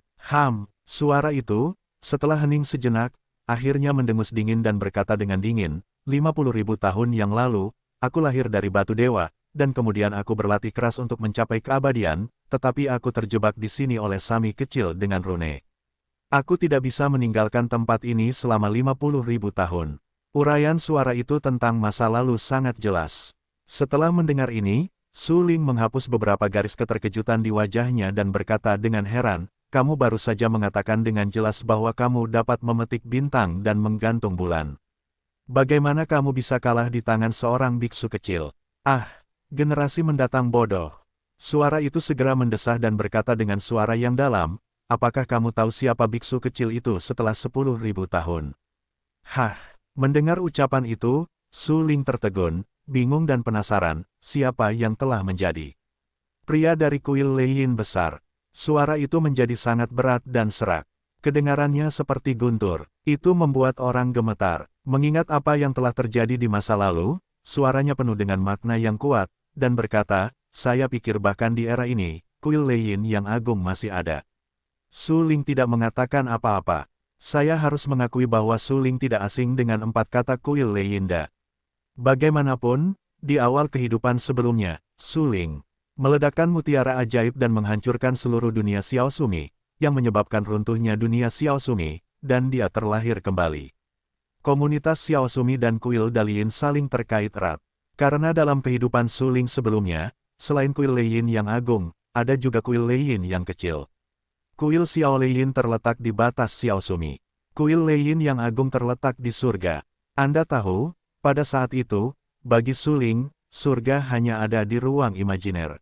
Suara itu, setelah hening sejenak, akhirnya mendengus dingin dan berkata dengan dingin, 50.000 tahun yang lalu, aku lahir dari batu dewa, dan kemudian aku berlatih keras untuk mencapai keabadian, tetapi aku terjebak di sini oleh Sami kecil dengan rune. Aku tidak bisa meninggalkan tempat ini selama 50.000 tahun. Uraian suara itu tentang masa lalu sangat jelas. Setelah mendengar ini, Suling menghapus beberapa garis keterkejutan di wajahnya dan berkata dengan heran, kamu baru saja mengatakan dengan jelas bahwa kamu dapat memetik bintang dan menggantung bulan. Bagaimana kamu bisa kalah di tangan seorang biksu kecil? Ah, generasi mendatang bodoh. Suara itu segera mendesah dan berkata dengan suara yang dalam, apakah kamu tahu siapa biksu kecil itu setelah 10.000 tahun? Hah, mendengar ucapan itu, Su Ling tertegun, bingung dan penasaran, siapa yang telah menjadi pria dari kuil Leiyin besar. Suara itu menjadi sangat berat dan serak. Kedengarannya seperti guntur. Itu membuat orang gemetar. Mengingat apa yang telah terjadi di masa lalu, suaranya penuh dengan makna yang kuat, dan berkata, saya pikir bahkan di era ini, kuil Leiyin yang agung masih ada. Su Ling tidak mengatakan apa-apa. Saya harus mengakui bahwa Su Ling tidak asing dengan 4 kata kuil Leiyinda. Bagaimanapun, di awal kehidupan sebelumnya, Su Ling meledakkan mutiara ajaib dan menghancurkan seluruh dunia Xiao Sumi, yang menyebabkan runtuhnya dunia Xiao Sumi, dan dia terlahir kembali. Komunitas Xiao Sumi dan kuil Daliyin saling terkait erat. Karena dalam kehidupan Su Ling sebelumnya, selain kuil Leiyin yang agung, ada juga kuil Leiyin yang kecil. Kuil Xiao Leiyin terletak di batas Xiao Sumi. Kuil Leiyin yang agung terletak di surga. Anda tahu, pada saat itu, bagi Su Ling, surga hanya ada di ruang imajiner.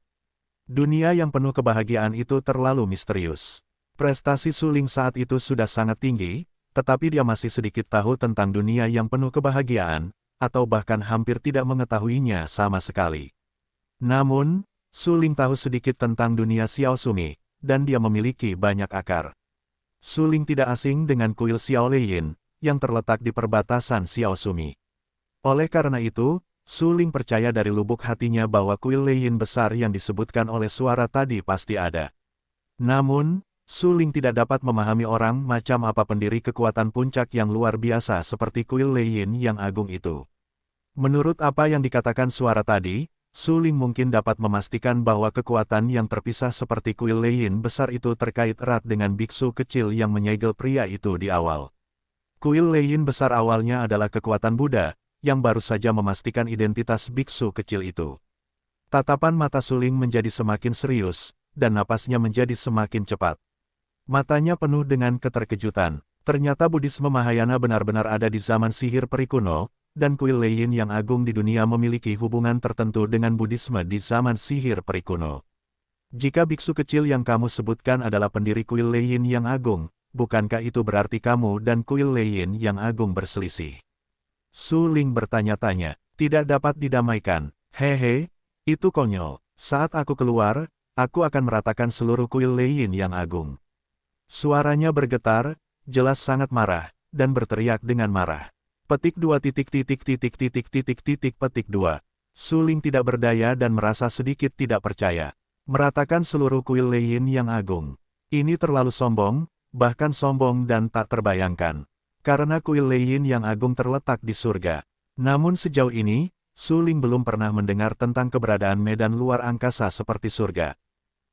Dunia yang penuh kebahagiaan itu terlalu misterius. Prestasi Su Ling saat itu sudah sangat tinggi, tetapi dia masih sedikit tahu tentang dunia yang penuh kebahagiaan, atau bahkan hampir tidak mengetahuinya sama sekali. Namun, Su Ling tahu sedikit tentang dunia Xiao Sumi, dan dia memiliki banyak akar. Su Ling tidak asing dengan kuil Xiao Leiyin, yang terletak di perbatasan Xiao Sumi. Oleh karena itu, Su Ling percaya dari lubuk hatinya bahwa kuil Leiyin besar yang disebutkan oleh suara tadi pasti ada. Namun, Su Ling tidak dapat memahami orang macam apa pendiri kekuatan puncak yang luar biasa seperti kuil Leiyin yang agung itu. Menurut apa yang dikatakan suara tadi, Su Ling mungkin dapat memastikan bahwa kekuatan yang terpisah seperti kuil Leiyin besar itu terkait erat dengan biksu kecil yang menyegel pria itu di awal. Kuil Leiyin besar awalnya adalah kekuatan Buddha, yang baru saja memastikan identitas biksu kecil itu. Tatapan mata Su Ling menjadi semakin serius, dan napasnya menjadi semakin cepat. Matanya penuh dengan keterkejutan. Ternyata Buddhisme Mahayana benar-benar ada di zaman sihir peri kuno, dan kuil Leiyin yang agung di dunia memiliki hubungan tertentu dengan Buddhisme di zaman sihir peri kuno. Jika biksu kecil yang kamu sebutkan adalah pendiri kuil Leiyin yang agung, bukankah itu berarti kamu dan kuil Leiyin yang agung berselisih? Su Ling bertanya-tanya, tidak dapat didamaikan. Hehe, itu konyol. Saat aku keluar, aku akan meratakan seluruh kuil Leiyin yang agung. Suaranya bergetar, jelas sangat marah, dan berteriak dengan marah. Petik 2 petik 2. Su Ling tidak berdaya dan merasa sedikit tidak percaya. Meratakan seluruh kuil Leiyin yang agung. Ini terlalu sombong, bahkan sombong dan tak terbayangkan. Karena kuil Leiyin yang agung terletak di surga. Namun sejauh ini, Su Ling belum pernah mendengar tentang keberadaan medan luar angkasa seperti surga.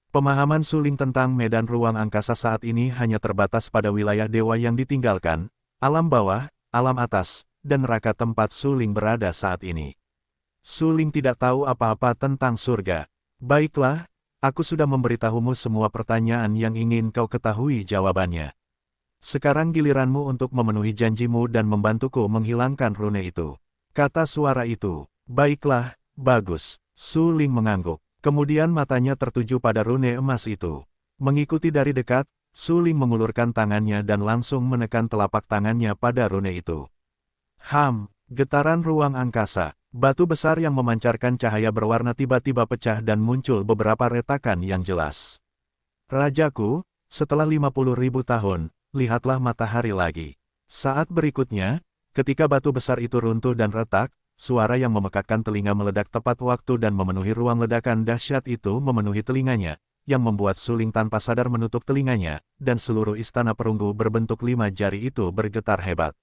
Pemahaman Su Ling tentang medan ruang angkasa saat ini hanya terbatas pada wilayah dewa yang ditinggalkan, alam bawah, alam atas, dan neraka tempat Su Ling berada saat ini. Su Ling tidak tahu apa-apa tentang surga. Baiklah, aku sudah memberitahumu semua pertanyaan yang ingin kau ketahui jawabannya. Sekarang giliranmu untuk memenuhi janjimu dan membantuku menghilangkan rune itu. Kata suara itu. Baiklah, bagus. Su Ling mengangguk. Kemudian matanya tertuju pada rune emas itu. Mengikuti dari dekat, Su Ling mengulurkan tangannya dan langsung menekan telapak tangannya pada rune itu. Getaran ruang angkasa. Batu besar yang memancarkan cahaya berwarna tiba-tiba pecah dan muncul beberapa retakan yang jelas. Rajaku, setelah 50.000 tahun, lihatlah matahari lagi. Saat berikutnya, ketika batu besar itu runtuh dan retak, suara yang memekakkan telinga meledak tepat waktu dan memenuhi ruang. Ledakan dahsyat itu memenuhi telinganya, yang membuat Su Ling tanpa sadar menutup telinganya, dan seluruh istana perunggu berbentuk 5 jari itu bergetar hebat.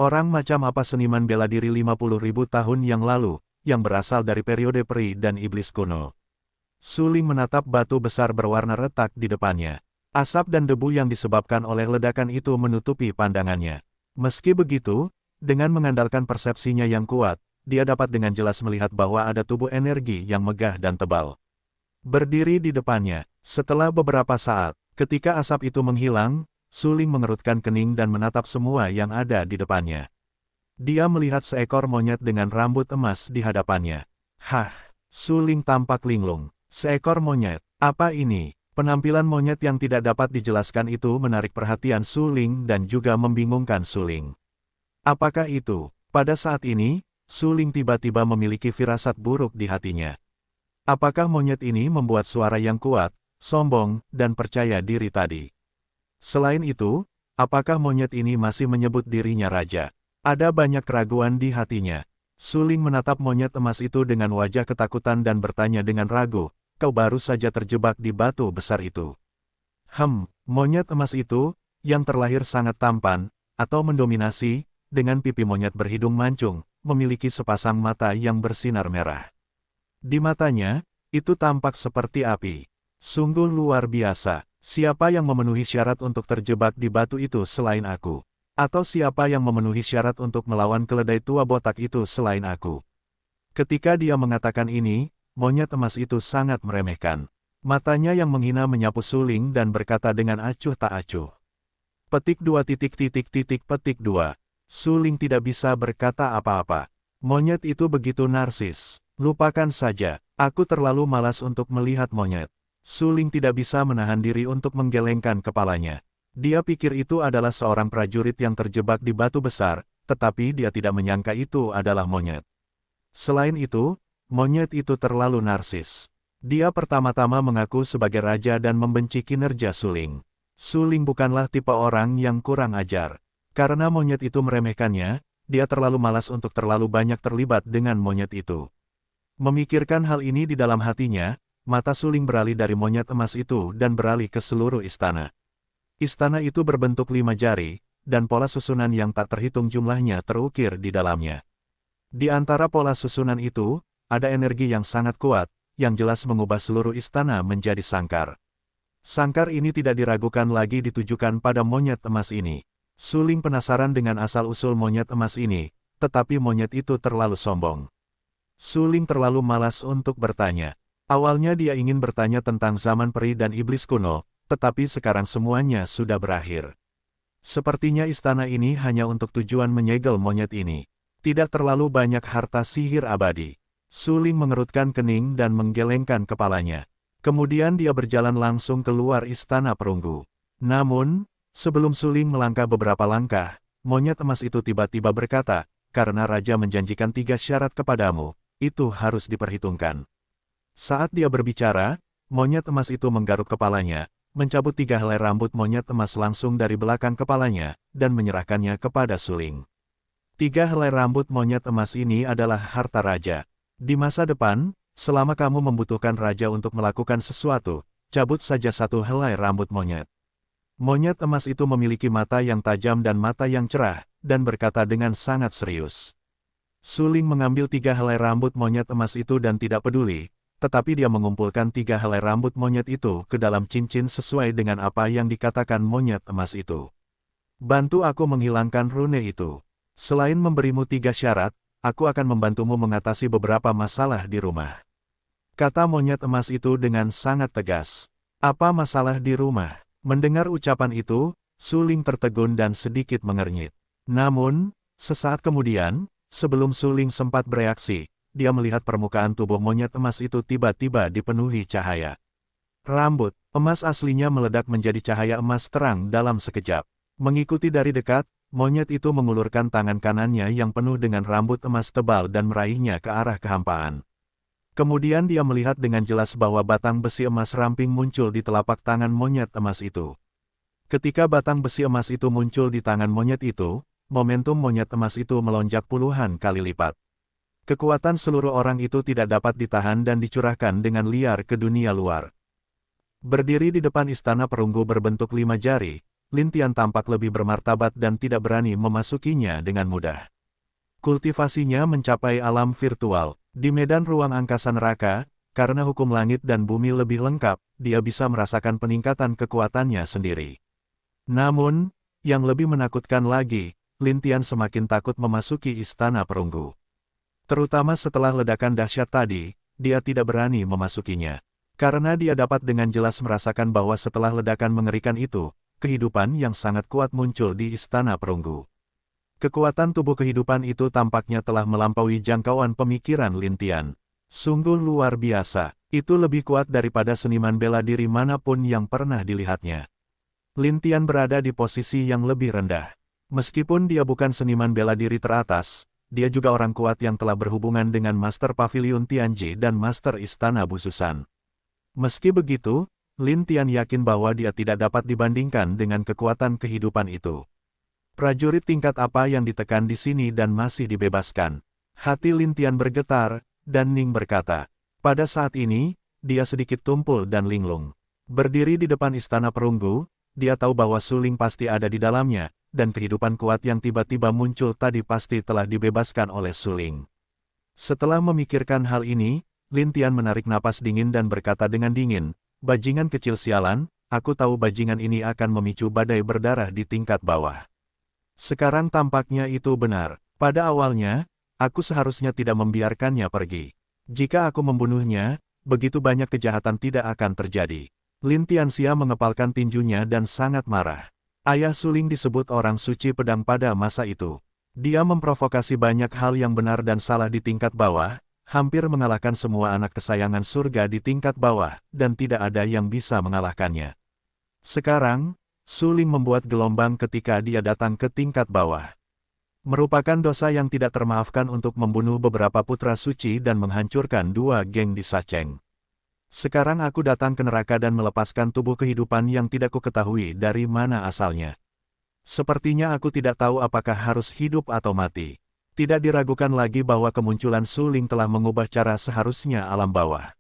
Orang macam apa seniman bela diri 50.000 tahun yang lalu, yang berasal dari periode peri dan iblis kuno? Su Ling menatap batu besar berwarna retak di depannya. Asap dan debu yang disebabkan oleh ledakan itu menutupi pandangannya. Meski begitu, dengan mengandalkan persepsinya yang kuat, dia dapat dengan jelas melihat bahwa ada tubuh energi yang megah dan tebal berdiri di depannya. Setelah beberapa saat, Ketika asap itu menghilang, Suling mengerutkan kening dan menatap semua yang ada di depannya. Dia melihat seekor monyet dengan rambut emas di hadapannya. Hah, Suling tampak linglung. Seekor monyet, apa ini? Penampilan monyet yang tidak dapat dijelaskan itu menarik perhatian Suling dan juga membingungkan Suling. Apakah itu? Pada saat ini, Suling tiba-tiba memiliki firasat buruk di hatinya. Apakah monyet ini membuat suara yang kuat, sombong, dan percaya diri tadi? Selain itu, apakah monyet ini masih menyebut dirinya raja? Ada banyak keraguan di hatinya. Suling menatap monyet emas itu dengan wajah ketakutan dan bertanya dengan ragu, "Kau baru saja terjebak di batu besar itu." Monyet emas itu, yang terlahir sangat tampan, atau mendominasi, dengan pipi monyet berhidung mancung, memiliki sepasang mata yang bersinar merah. Di matanya, itu tampak seperti api. Sungguh luar biasa. Siapa yang memenuhi syarat untuk terjebak di batu itu selain aku? Atau siapa yang memenuhi syarat untuk melawan keledai tua botak itu selain aku? Ketika dia mengatakan ini, monyet emas itu sangat meremehkan. Matanya yang menghina menyapu Suling dan berkata dengan acuh tak acuh. Petik 2. Suling tidak bisa berkata apa-apa. Monyet itu begitu narsis. Lupakan saja, aku terlalu malas untuk melihat monyet. Suling tidak bisa menahan diri untuk menggelengkan kepalanya. Dia pikir itu adalah seorang prajurit yang terjebak di batu besar, tetapi dia tidak menyangka itu adalah monyet. Selain itu, monyet itu terlalu narsis. Dia pertama-tama mengaku sebagai raja dan membenci kinerja Suling. Suling bukanlah tipe orang yang kurang ajar. Karena monyet itu meremehkannya, dia terlalu malas untuk terlalu banyak terlibat dengan monyet itu. Memikirkan hal ini di dalam hatinya, mata Suling beralih dari monyet emas itu dan beralih ke seluruh istana. Istana itu berbentuk 5 jari, dan pola susunan yang tak terhitung jumlahnya terukir di dalamnya. Di antara pola susunan itu, ada energi yang sangat kuat, yang jelas mengubah seluruh istana menjadi sangkar. Sangkar ini tidak diragukan lagi ditujukan pada monyet emas ini. Suling penasaran dengan asal-usul monyet emas ini, tetapi monyet itu terlalu sombong. Suling terlalu malas untuk bertanya. Awalnya dia ingin bertanya tentang zaman peri dan iblis kuno, tetapi sekarang semuanya sudah berakhir. Sepertinya istana ini hanya untuk tujuan menyegel monyet ini. Tidak terlalu banyak harta sihir abadi. Suling mengerutkan kening dan menggelengkan kepalanya. Kemudian dia berjalan langsung keluar istana perunggu. Namun, sebelum Suling melangkah beberapa langkah, monyet emas itu tiba-tiba berkata, "Karena raja menjanjikan 3 syarat kepadamu, itu harus diperhitungkan." Saat dia berbicara, monyet emas itu menggaruk kepalanya, mencabut 3 helai rambut monyet emas langsung dari belakang kepalanya, dan menyerahkannya kepada Suling. 3 helai rambut monyet emas ini adalah harta raja. Di masa depan, selama kamu membutuhkan raja untuk melakukan sesuatu, cabut saja 1 helai rambut monyet. Monyet emas itu memiliki mata yang tajam dan mata yang cerah, dan berkata dengan sangat serius. Suling mengambil 3 helai rambut monyet emas itu dan tidak peduli, tetapi dia mengumpulkan 3 helai rambut monyet itu ke dalam cincin sesuai dengan apa yang dikatakan monyet emas itu. "Bantu aku menghilangkan rune itu. Selain memberimu 3 syarat, aku akan membantumu mengatasi beberapa masalah di rumah," kata monyet emas itu dengan sangat tegas. "Apa masalah di rumah?" Mendengar ucapan itu, Suling tertegun dan sedikit mengernyit. Namun, sesaat kemudian, sebelum Suling sempat bereaksi, dia melihat permukaan tubuh monyet emas itu tiba-tiba dipenuhi cahaya. Rambut emas aslinya meledak menjadi cahaya emas terang dalam sekejap. Mengikuti dari dekat, monyet itu mengulurkan tangan kanannya yang penuh dengan rambut emas tebal dan meraihnya ke arah kehampaan. Kemudian dia melihat dengan jelas bahwa batang besi emas ramping muncul di telapak tangan monyet emas itu. Ketika batang besi emas itu muncul di tangan monyet itu, momentum monyet emas itu melonjak puluhan kali lipat. Kekuatan seluruh orang itu tidak dapat ditahan dan dicurahkan dengan liar ke dunia luar. Berdiri di depan istana perunggu berbentuk 5 jari, Lin Tian tampak lebih bermartabat dan tidak berani memasukinya dengan mudah. Kultivasinya mencapai alam virtual. Di medan ruang angkasa neraka, karena hukum langit dan bumi lebih lengkap, dia bisa merasakan peningkatan kekuatannya sendiri. Namun, yang lebih menakutkan lagi, Lin Tian semakin takut memasuki istana perunggu. Terutama setelah ledakan dahsyat tadi, dia tidak berani memasukinya. Karena dia dapat dengan jelas merasakan bahwa setelah ledakan mengerikan itu, kehidupan yang sangat kuat muncul di Istana Perunggu. Kekuatan tubuh kehidupan itu tampaknya telah melampaui jangkauan pemikiran Lin Tian. Sungguh luar biasa, itu lebih kuat daripada seniman bela diri manapun yang pernah dilihatnya. Lin Tian berada di posisi yang lebih rendah. Meskipun dia bukan seniman bela diri teratas, dia juga orang kuat yang telah berhubungan dengan Master Pavilion Tianji dan Master Istana Bususan. Meski begitu, Lin Tian yakin bahwa dia tidak dapat dibandingkan dengan kekuatan kehidupan itu. Prajurit tingkat apa yang ditekan di sini dan masih dibebaskan? Hati Lin Tian bergetar, dan Ning berkata, pada saat ini, dia sedikit tumpul dan linglung. Berdiri di depan Istana Perunggu, dia tahu bahwa suling pasti ada di dalamnya, dan kehidupan kuat yang tiba-tiba muncul tadi pasti telah dibebaskan oleh suling. Setelah memikirkan hal ini, Lin Tian menarik napas dingin dan berkata dengan dingin, bajingan kecil sialan, aku tahu bajingan ini akan memicu badai berdarah di tingkat bawah. Sekarang tampaknya itu benar. Pada awalnya, aku seharusnya tidak membiarkannya pergi. Jika aku membunuhnya, begitu banyak kejahatan tidak akan terjadi. Lin Tianxia mengepalkan tinjunya dan sangat marah. Ayah suling disebut orang suci pedang pada masa itu. Dia memprovokasi banyak hal yang benar dan salah di tingkat bawah, hampir mengalahkan semua anak kesayangan surga di tingkat bawah, dan tidak ada yang bisa mengalahkannya. Sekarang, suling membuat gelombang ketika dia datang ke tingkat bawah. Merupakan dosa yang tidak termaafkan untuk membunuh beberapa putra suci dan menghancurkan 2 geng di Sacheng. Sekarang aku datang ke neraka dan melepaskan tubuh kehidupan yang tidak kuketahui dari mana asalnya. Sepertinya aku tidak tahu apakah harus hidup atau mati. Tidak diragukan lagi bahwa kemunculan suling telah mengubah cara seharusnya alam bawah.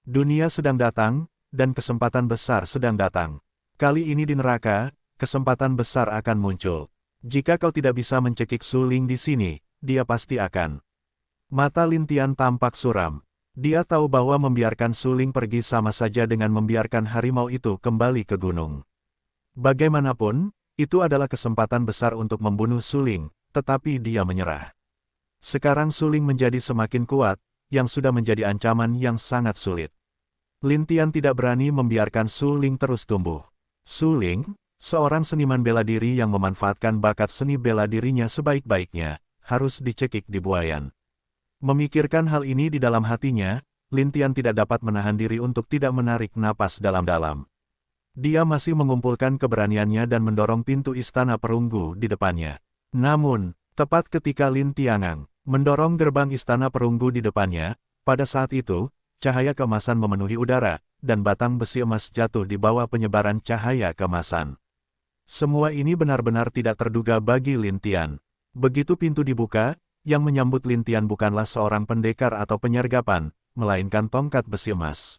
Dunia sedang datang, dan kesempatan besar sedang datang. Kali ini di neraka, kesempatan besar akan muncul. Jika kau tidak bisa mencekik suling di sini, dia pasti akan. Mata Lin Tian tampak suram. Dia tahu bahwa membiarkan suling pergi sama saja dengan membiarkan harimau itu kembali ke gunung. Bagaimanapun, itu adalah kesempatan besar untuk membunuh suling, tetapi dia menyerah. Sekarang suling menjadi semakin kuat, yang sudah menjadi ancaman yang sangat sulit. Lin Tian tidak berani membiarkan suling terus tumbuh. Suling, seorang seniman bela diri yang memanfaatkan bakat seni bela dirinya sebaik-baiknya, harus dicekik di buayan. Memikirkan hal ini di dalam hatinya, Lin Tian tidak dapat menahan diri untuk tidak menarik napas dalam-dalam. Dia masih mengumpulkan keberaniannya dan mendorong pintu Istana Perunggu di depannya. Namun, tepat ketika Lin Tiangang mendorong gerbang Istana Perunggu di depannya, pada saat itu, cahaya keemasan memenuhi udara, dan batang besi emas jatuh di bawah penyebaran cahaya keemasan. Semua ini benar-benar tidak terduga bagi Lin Tian. Begitu pintu dibuka, yang menyambut Lin Tian bukanlah seorang pendekar atau penyergapan, melainkan tongkat besi emas.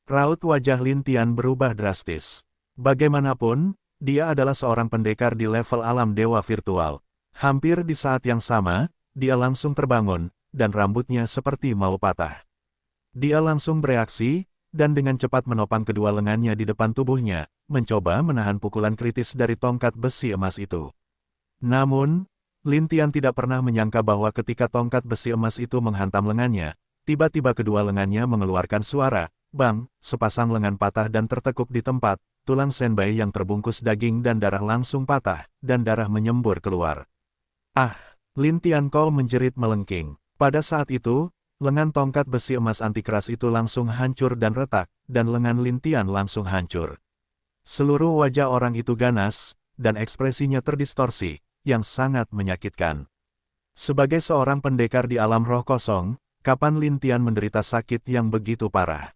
Raut wajah Lin Tian berubah drastis. Bagaimanapun, dia adalah seorang pendekar di level alam dewa virtual. Hampir di saat yang sama, dia langsung terbangun, dan rambutnya seperti mau patah. Dia langsung bereaksi, dan dengan cepat menopang kedua lengannya di depan tubuhnya, mencoba menahan pukulan kritis dari tongkat besi emas itu. Namun, Lin Tian tidak pernah menyangka bahwa ketika tongkat besi emas itu menghantam lengannya, tiba-tiba kedua lengannya mengeluarkan suara, bang, sepasang lengan patah dan tertekuk di tempat, tulang senbai yang terbungkus daging dan darah langsung patah, dan darah menyembur keluar. Ah! Lin Tian Kou menjerit melengking. Pada saat itu, lengan tongkat besi emas anti keras itu langsung hancur dan retak, dan lengan Lin Tian langsung hancur. Seluruh wajah orang itu ganas, dan ekspresinya terdistorsi, yang sangat menyakitkan. Sebagai seorang pendekar di alam roh kosong, kapan Lin Tian menderita sakit yang begitu parah?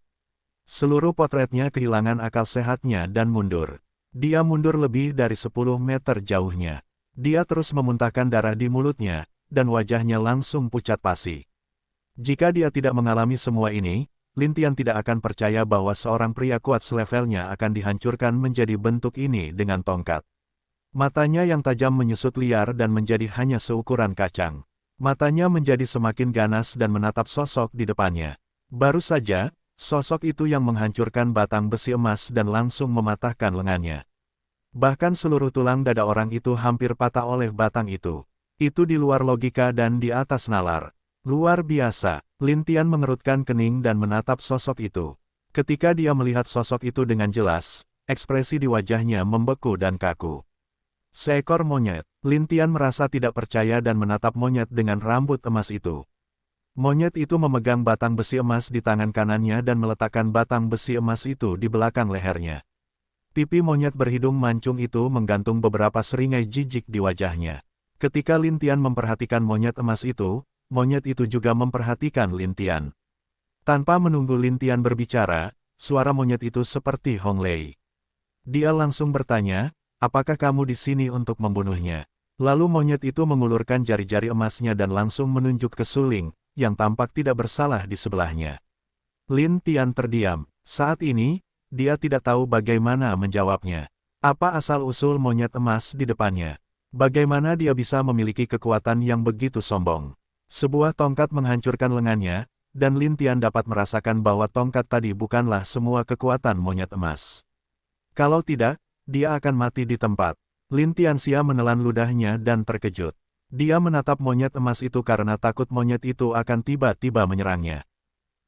Seluruh potretnya kehilangan akal sehatnya dan mundur. Dia mundur lebih dari 10 meter jauhnya. Dia terus memuntahkan darah di mulutnya, dan wajahnya langsung pucat pasi. Jika dia tidak mengalami semua ini, Lin Tian tidak akan percaya bahwa seorang pria kuat selevelnya akan dihancurkan menjadi bentuk ini dengan tongkat. Matanya yang tajam menyusut liar dan menjadi hanya seukuran kacang. Matanya menjadi semakin ganas dan menatap sosok di depannya. Baru saja, sosok itu yang menghancurkan batang besi emas dan langsung mematahkan lengannya. Bahkan seluruh tulang dada orang itu hampir patah oleh batang itu. Itu di luar logika dan di atas nalar. Luar biasa, Lin Tian mengerutkan kening dan menatap sosok itu. Ketika dia melihat sosok itu dengan jelas, ekspresi di wajahnya membeku dan kaku. Seekor monyet. Lin Tian merasa tidak percaya dan menatap monyet dengan rambut emas itu. Monyet itu memegang batang besi emas di tangan kanannya dan meletakkan batang besi emas itu di belakang lehernya. Pipi monyet berhidung mancung itu menggantung beberapa seringai jijik di wajahnya. Ketika Lin Tian memperhatikan monyet emas itu, monyet itu juga memperhatikan Lin Tian. Tanpa menunggu Lin Tian berbicara, suara monyet itu seperti Hong Lei. Dia langsung bertanya, apakah kamu di sini untuk membunuhnya? Lalu monyet itu mengulurkan jari-jari emasnya dan langsung menunjuk ke Suling, yang tampak tidak bersalah di sebelahnya. Lin Tian terdiam. Saat ini, dia tidak tahu bagaimana menjawabnya. Apa asal-usul monyet emas di depannya? Bagaimana dia bisa memiliki kekuatan yang begitu sombong? Sebuah tongkat menghancurkan lengannya, dan Lin Tian dapat merasakan bahwa tongkat tadi bukanlah semua kekuatan monyet emas. Kalau tidak, dia akan mati di tempat. Lin Tianxia menelan ludahnya dan terkejut. Dia menatap monyet emas itu karena takut monyet itu akan tiba-tiba menyerangnya.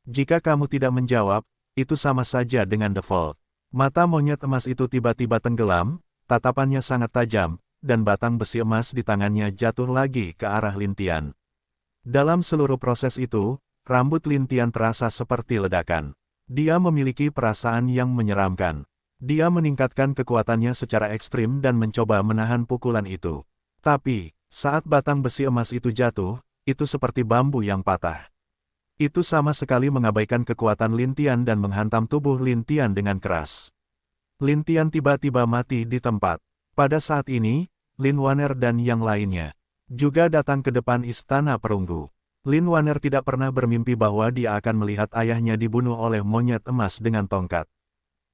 Jika kamu tidak menjawab, itu sama saja dengan default. Mata monyet emas itu tiba-tiba tenggelam, tatapannya sangat tajam, dan batang besi emas di tangannya jatuh lagi ke arah Lin Tian. Dalam seluruh proses itu, rambut Lin Tian terasa seperti ledakan. Dia memiliki perasaan yang menyeramkan. Dia meningkatkan kekuatannya secara ekstrim dan mencoba menahan pukulan itu. Tapi, saat batang besi emas itu jatuh, itu seperti bambu yang patah. Itu sama sekali mengabaikan kekuatan Lin Tian dan menghantam tubuh Lin Tian dengan keras. Lin Tian tiba-tiba mati di tempat. Pada saat ini, Lin Waner dan yang lainnya juga datang ke depan istana perunggu. Lin Waner tidak pernah bermimpi bahwa dia akan melihat ayahnya dibunuh oleh monyet emas dengan tongkat.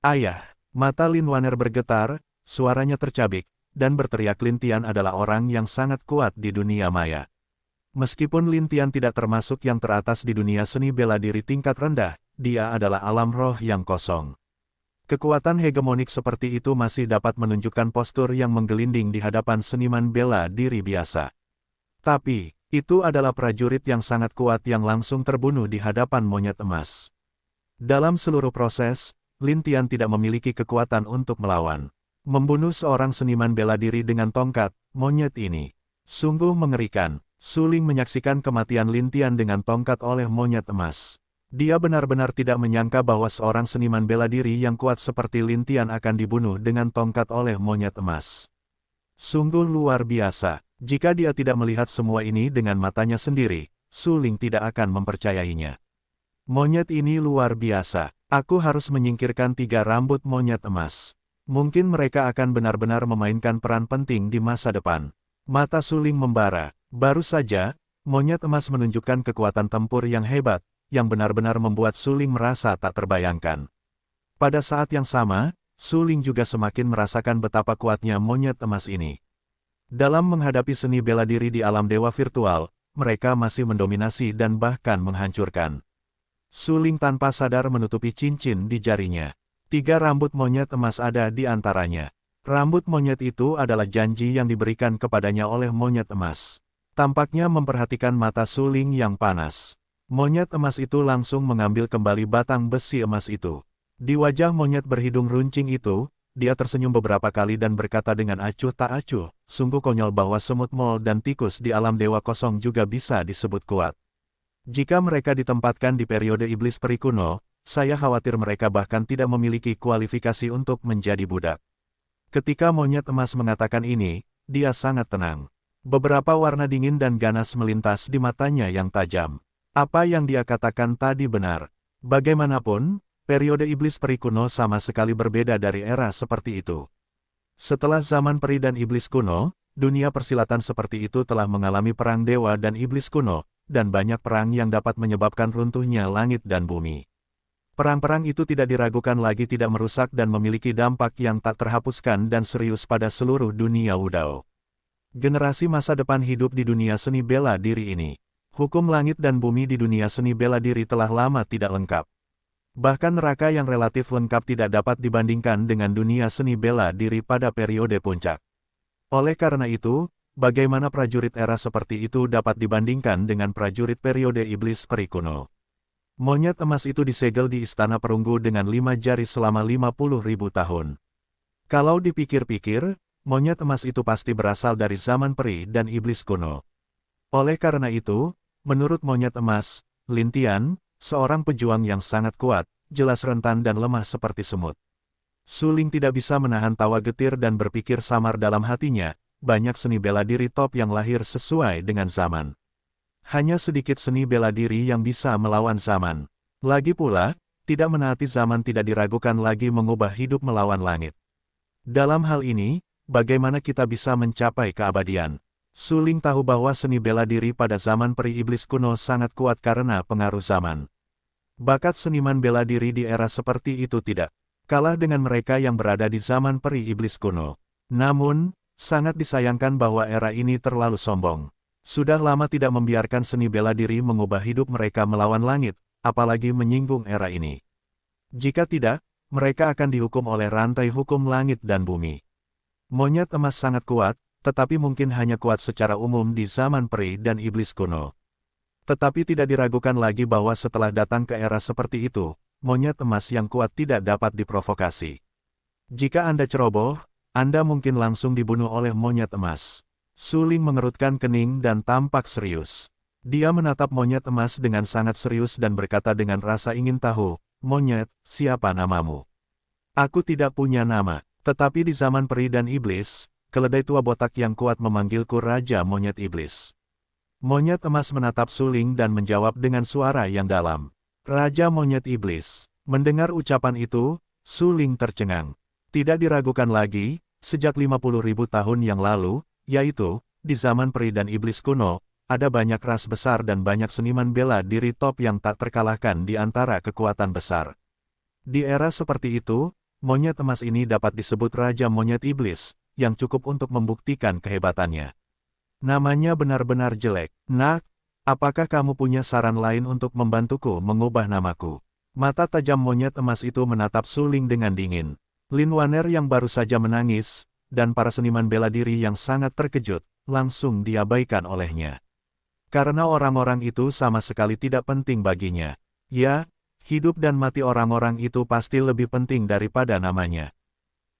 Ayah! Mata Lin Waner bergetar, suaranya tercabik, dan berteriak Lin Tian adalah orang yang sangat kuat di dunia maya. Meskipun Lin Tian tidak termasuk yang teratas di dunia seni bela diri tingkat rendah, dia adalah alam roh yang kosong. Kekuatan hegemonik seperti itu masih dapat menunjukkan postur yang menggelinding di hadapan seniman bela diri biasa. Tapi, itu adalah prajurit yang sangat kuat yang langsung terbunuh di hadapan monyet emas. Dalam seluruh proses, Lin Tian tidak memiliki kekuatan untuk melawan. Membunuh seorang seniman bela diri dengan tongkat, monyet ini. Sungguh mengerikan. Suling menyaksikan kematian Lin Tian dengan tongkat oleh monyet emas. Dia benar-benar tidak menyangka bahwa seorang seniman bela diri yang kuat seperti Lin Tian akan dibunuh dengan tongkat oleh monyet emas. Sungguh luar biasa. Jika dia tidak melihat semua ini dengan matanya sendiri, Suling tidak akan mempercayainya. Monyet ini luar biasa. Aku harus menyingkirkan 3 rambut monyet emas. Mungkin mereka akan benar-benar memainkan peran penting di masa depan. Mata Suling membara. Baru saja, monyet emas menunjukkan kekuatan tempur yang hebat, yang benar-benar membuat Suling merasa tak terbayangkan. Pada saat yang sama, Suling juga semakin merasakan betapa kuatnya monyet emas ini. Dalam menghadapi seni bela diri di alam dewa virtual, mereka masih mendominasi dan bahkan menghancurkan. Suling tanpa sadar menutupi cincin di jarinya. 3 rambut monyet emas ada di antaranya. Rambut monyet itu adalah janji yang diberikan kepadanya oleh monyet emas. Tampaknya memperhatikan mata Suling yang panas. Monyet emas itu langsung mengambil kembali batang besi emas itu. Di wajah monyet berhidung runcing itu, dia tersenyum beberapa kali dan berkata dengan acuh tak acuh, sungguh konyol bahwa semut mol dan tikus di alam dewa kosong juga bisa disebut kuat. Jika mereka ditempatkan di periode iblis peri kuno, saya khawatir mereka bahkan tidak memiliki kualifikasi untuk menjadi budak. Ketika monyet emas mengatakan ini, dia sangat tenang. Beberapa warna dingin dan ganas melintas di matanya yang tajam. Apa yang dia katakan tadi benar. Bagaimanapun, periode iblis peri kuno sama sekali berbeda dari era seperti itu. Setelah zaman peri dan iblis kuno, dunia persilatan seperti itu telah mengalami perang dewa dan iblis kuno, dan banyak perang yang dapat menyebabkan runtuhnya langit dan bumi. Perang-perang itu tidak diragukan lagi tidak merusak dan memiliki dampak yang tak terhapuskan dan serius pada seluruh dunia Wudao. Generasi masa depan hidup di dunia seni bela diri ini. Hukum langit dan bumi di dunia seni bela diri telah lama tidak lengkap. Bahkan neraka yang relatif lengkap tidak dapat dibandingkan dengan dunia seni bela diri pada periode puncak. Oleh karena itu, bagaimana prajurit era seperti itu dapat dibandingkan dengan prajurit periode iblis peri kuno? Monyet emas itu disegel di istana perunggu dengan 5 jari selama 50.000 tahun. Kalau dipikir-pikir, monyet emas itu pasti berasal dari zaman peri dan iblis kuno. Oleh karena itu, menurut monyet emas, Lin Tian, seorang pejuang yang sangat kuat, jelas rentan dan lemah seperti semut. Su Ling tidak bisa menahan tawa getir dan berpikir samar dalam hatinya, banyak seni bela diri top yang lahir sesuai dengan zaman. Hanya sedikit seni bela diri yang bisa melawan zaman. Lagi pula, tidak menaati zaman tidak diragukan lagi mengubah hidup melawan langit. Dalam hal ini, bagaimana kita bisa mencapai keabadian? Su Ling tahu bahwa seni bela diri pada zaman peri iblis kuno sangat kuat karena pengaruh zaman. Bakat seniman bela diri di era seperti itu tidak kalah dengan mereka yang berada di zaman peri iblis kuno. Namun, sangat disayangkan bahwa era ini terlalu sombong. Sudah lama tidak membiarkan seni bela diri mengubah hidup mereka melawan langit, apalagi menyinggung era ini. Jika tidak, mereka akan dihukum oleh rantai hukum langit dan bumi. Monyet emas sangat kuat, tetapi mungkin hanya kuat secara umum di zaman peri dan iblis kuno. Tetapi tidak diragukan lagi bahwa setelah datang ke era seperti itu, monyet emas yang kuat tidak dapat diprovokasi. Jika Anda ceroboh, Anda mungkin langsung dibunuh oleh monyet emas. Su Ling mengerutkan kening dan tampak serius. Dia menatap monyet emas dengan sangat serius dan berkata dengan rasa ingin tahu, "Monyet, siapa namamu?" "Aku tidak punya nama, tetapi di zaman peri dan iblis, keledai tua botak yang kuat memanggilku Raja Monyet Iblis." Monyet emas menatap Su Ling dan menjawab dengan suara yang dalam. "Raja Monyet Iblis." Mendengar ucapan itu, Su Ling tercengang. Tidak diragukan lagi, sejak 50.000 tahun yang lalu, yaitu, di zaman peri dan iblis kuno, ada banyak ras besar dan banyak seniman bela diri top yang tak terkalahkan di antara kekuatan besar. Di era seperti itu, monyet emas ini dapat disebut Raja Monyet Iblis, yang cukup untuk membuktikan kehebatannya. Namanya benar-benar jelek. "Nak, apakah kamu punya saran lain untuk membantuku mengubah namaku?" Mata tajam monyet emas itu menatap Su Ling dengan dingin. Lin Waner yang baru saja menangis, dan para seniman bela diri yang sangat terkejut, langsung diabaikan olehnya. Karena orang-orang itu sama sekali tidak penting baginya. Ya, hidup dan mati orang-orang itu pasti lebih penting daripada namanya.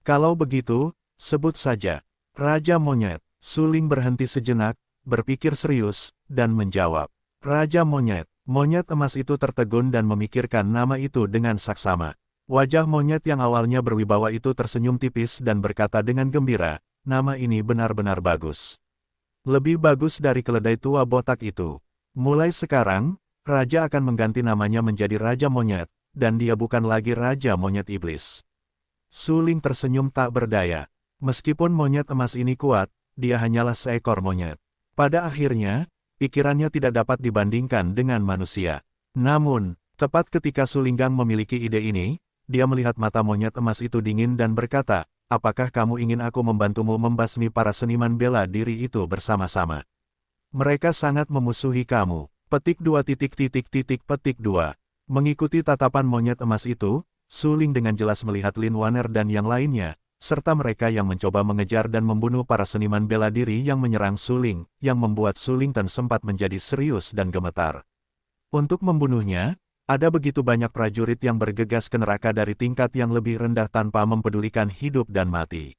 Kalau begitu, sebut saja, Raja Monyet. Su Ling berhenti sejenak, berpikir serius, dan menjawab, "Raja Monyet." Monyet emas itu tertegun dan memikirkan nama itu dengan saksama. Wajah monyet yang awalnya berwibawa itu tersenyum tipis dan berkata dengan gembira, "Nama ini benar-benar bagus. Lebih bagus dari keledai tua botak itu. Mulai sekarang, Raja akan mengganti namanya menjadi Raja Monyet, dan dia bukan lagi Raja Monyet Iblis." Su Ling tersenyum tak berdaya. Meskipun monyet emas ini kuat, dia hanyalah seekor monyet. Pada akhirnya, pikirannya tidak dapat dibandingkan dengan manusia. Namun, tepat ketika Su Linggang memiliki ide ini, dia melihat mata monyet emas itu dingin dan berkata, "Apakah kamu ingin aku membantumu membasmi para seniman bela diri itu bersama-sama? Mereka sangat memusuhi kamu." Petik 2. Mengikuti tatapan monyet emas itu, Su Ling dengan jelas melihat Lin Waner dan yang lainnya, serta mereka yang mencoba mengejar dan membunuh para seniman bela diri yang menyerang Su Ling, yang membuat Su Ling sempat menjadi serius dan gemetar. Untuk membunuhnya, ada begitu banyak prajurit yang bergegas ke neraka dari tingkat yang lebih rendah tanpa mempedulikan hidup dan mati.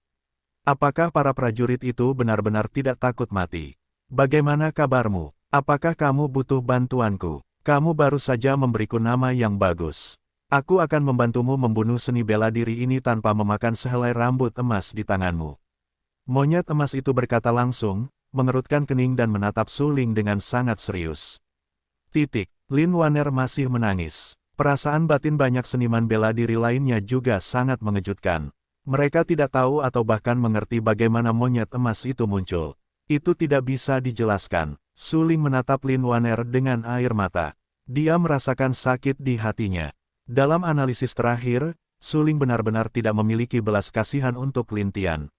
Apakah para prajurit itu benar-benar tidak takut mati? Bagaimana kabarmu? Apakah kamu butuh bantuanku? Kamu baru saja memberiku nama yang bagus. Aku akan membantumu membunuh seni bela diri ini tanpa memakan sehelai rambut emas di tanganmu." Monyet emas itu berkata langsung, mengerutkan kening dan menatap Su Ling dengan sangat serius. Lin Waner masih menangis. Perasaan batin banyak seniman bela diri lainnya juga sangat mengejutkan. Mereka tidak tahu atau bahkan mengerti bagaimana monyet emas itu muncul. Itu tidak bisa dijelaskan. Su Ling menatap Lin Waner dengan air mata. Dia merasakan sakit di hatinya. Dalam analisis terakhir, Su Ling benar-benar tidak memiliki belas kasihan untuk Lin Tian.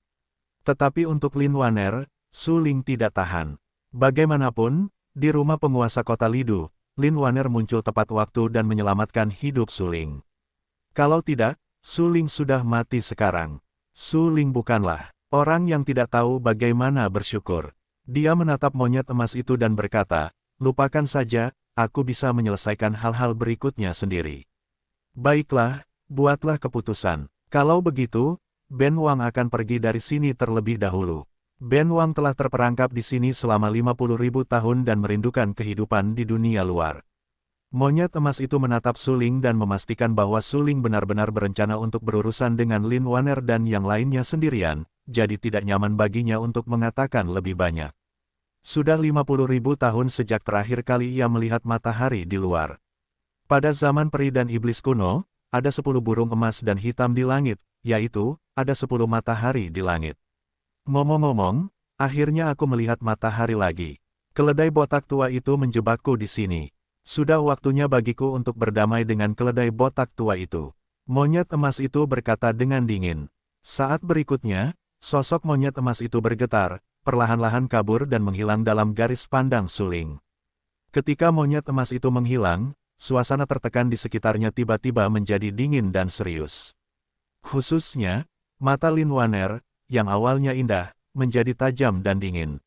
Tetapi untuk Lin Waner, Su Ling tidak tahan. Bagaimanapun, di rumah penguasa kota Lidu, Lin Waner muncul tepat waktu dan menyelamatkan hidup Su Ling. Kalau tidak, Su Ling sudah mati sekarang. Su Ling bukanlah orang yang tidak tahu bagaimana bersyukur. Dia menatap monyet emas itu dan berkata, "Lupakan saja, aku bisa menyelesaikan hal-hal berikutnya sendiri. Baiklah, buatlah keputusan. Kalau begitu, Ben Wang akan pergi dari sini terlebih dahulu. Ben Wang telah terperangkap di sini selama 50.000 tahun dan merindukan kehidupan di dunia luar. Monyet emas itu menatap Suling dan memastikan bahwa Suling benar-benar berencana untuk berurusan dengan Lin Waner dan yang lainnya sendirian, jadi tidak nyaman baginya untuk mengatakan lebih banyak. Sudah 50.000 tahun sejak terakhir kali ia melihat matahari di luar. Pada zaman peri dan iblis kuno, ada 10 burung emas dan hitam di langit, yaitu, ada 10 matahari di langit. Ngomong-ngomong, akhirnya aku melihat matahari lagi. Keledai botak tua itu menjebakku di sini. Sudah waktunya bagiku untuk berdamai dengan keledai botak tua itu. Monyet emas itu berkata dengan dingin. Saat berikutnya, sosok monyet emas itu bergetar, perlahan-lahan kabur dan menghilang dalam garis pandang Suling. Ketika monyet emas itu menghilang, suasana tertekan di sekitarnya tiba-tiba menjadi dingin dan serius. Khususnya, mata Lin Waner, yang awalnya indah, menjadi tajam dan dingin.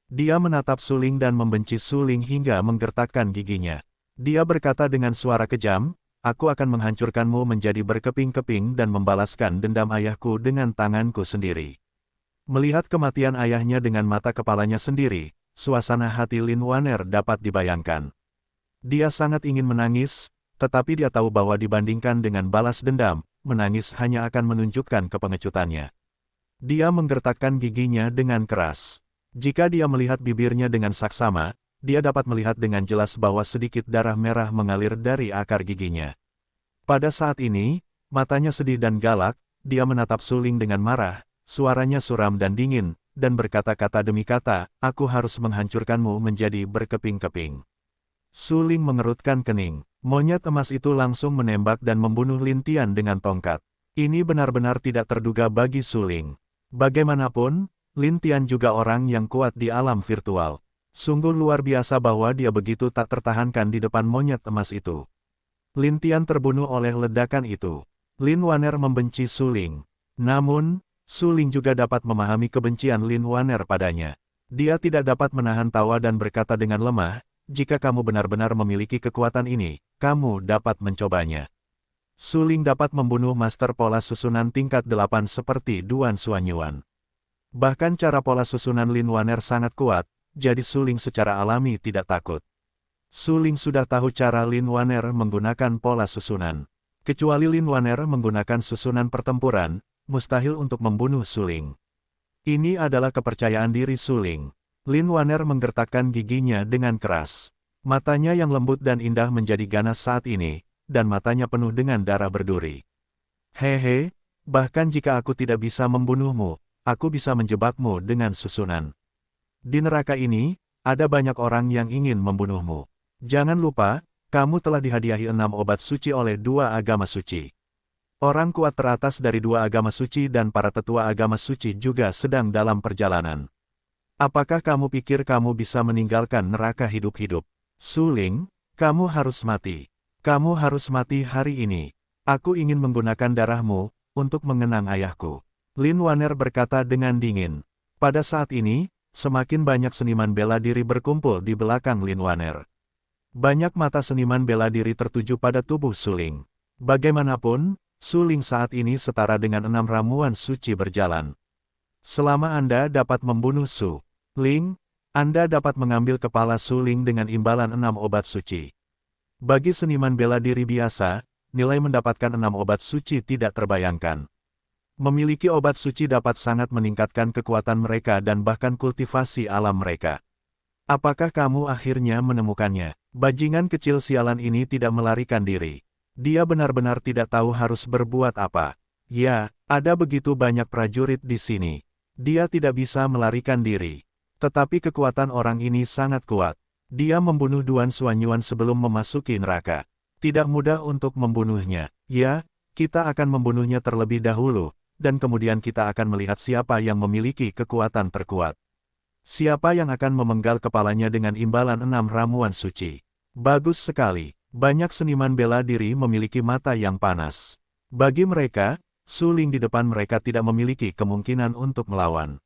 Dia menatap Suling dan membenci Suling hingga menggertakkan giginya. Dia berkata dengan suara kejam, aku akan menghancurkanmu menjadi berkeping-keping dan membalaskan dendam ayahku dengan tanganku sendiri. Melihat kematian ayahnya dengan mata kepalanya sendiri, suasana hati Lin Waner dapat dibayangkan. Dia sangat ingin menangis, tetapi dia tahu bahwa dibandingkan dengan balas dendam, menangis hanya akan menunjukkan kepengecutannya. Dia menggertakkan giginya dengan keras. Jika dia melihat bibirnya dengan saksama, dia dapat melihat dengan jelas bahwa sedikit darah merah mengalir dari akar giginya. Pada saat ini, matanya sedih dan galak, dia menatap Suling dengan marah, suaranya suram dan dingin, dan berkata-kata demi kata, aku harus menghancurkanmu menjadi berkeping-keping. Suling mengerutkan kening. Monyet emas itu langsung menembak dan membunuh Lin Tian dengan tongkat. Ini benar-benar tidak terduga bagi Suling. Bagaimanapun, Lin Tian juga orang yang kuat di alam virtual. Sungguh luar biasa bahwa dia begitu tak tertahankan di depan monyet emas itu. Lin Tian terbunuh oleh ledakan itu. Lin Waner membenci Suling. Namun, Suling juga dapat memahami kebencian Lin Waner padanya. Dia tidak dapat menahan tawa dan berkata dengan lemah, jika kamu benar-benar memiliki kekuatan ini, kamu dapat mencobanya. Suling dapat membunuh master pola susunan tingkat 8 seperti Duan Xuanyuan. Bahkan cara pola susunan Lin Waner sangat kuat, jadi Suling secara alami tidak takut. Suling sudah tahu cara Lin Waner menggunakan pola susunan. Kecuali Lin Waner menggunakan susunan pertempuran, mustahil untuk membunuh Suling. Ini adalah kepercayaan diri Suling. Lin Waner menggertakkan giginya dengan keras. Matanya yang lembut dan indah menjadi ganas saat ini, dan matanya penuh dengan darah berduri. Hehe, bahkan jika aku tidak bisa membunuhmu, aku bisa menjebakmu dengan susunan. Di neraka ini, ada banyak orang yang ingin membunuhmu. Jangan lupa, kamu telah dihadiahi 6 obat suci oleh 2 agama suci. Orang kuat teratas dari 2 agama suci dan para tetua agama suci juga sedang dalam perjalanan. Apakah kamu pikir kamu bisa meninggalkan neraka hidup-hidup? Suling, kamu harus mati. Kamu harus mati hari ini. Aku ingin menggunakan darahmu untuk mengenang ayahku. Lin Waner berkata dengan dingin. Pada saat ini, semakin banyak seniman bela diri berkumpul di belakang Lin Waner. Banyak mata seniman bela diri tertuju pada tubuh Suling. Bagaimanapun, Suling saat ini setara dengan 6 ramuan suci berjalan. Selama Anda dapat membunuh Suling, Anda dapat mengambil kepala Suling dengan imbalan 6 obat suci. Bagi seniman bela diri biasa, nilai mendapatkan 6 obat suci tidak terbayangkan. Memiliki obat suci dapat sangat meningkatkan kekuatan mereka dan bahkan kultivasi alam mereka. Apakah kamu akhirnya menemukannya? Bajingan kecil sialan ini tidak melarikan diri. Dia benar-benar tidak tahu harus berbuat apa. Ya, ada begitu banyak prajurit di sini. Dia tidak bisa melarikan diri. Tetapi kekuatan orang ini sangat kuat. Dia membunuh Duan Xuanyuan sebelum memasuki neraka. Tidak mudah untuk membunuhnya. Ya, kita akan membunuhnya terlebih dahulu. Dan kemudian kita akan melihat siapa yang memiliki kekuatan terkuat. Siapa yang akan memenggal kepalanya dengan imbalan 6 ramuan suci. Bagus sekali, banyak seniman bela diri memiliki mata yang panas. Bagi mereka, Suling di depan mereka tidak memiliki kemungkinan untuk melawan.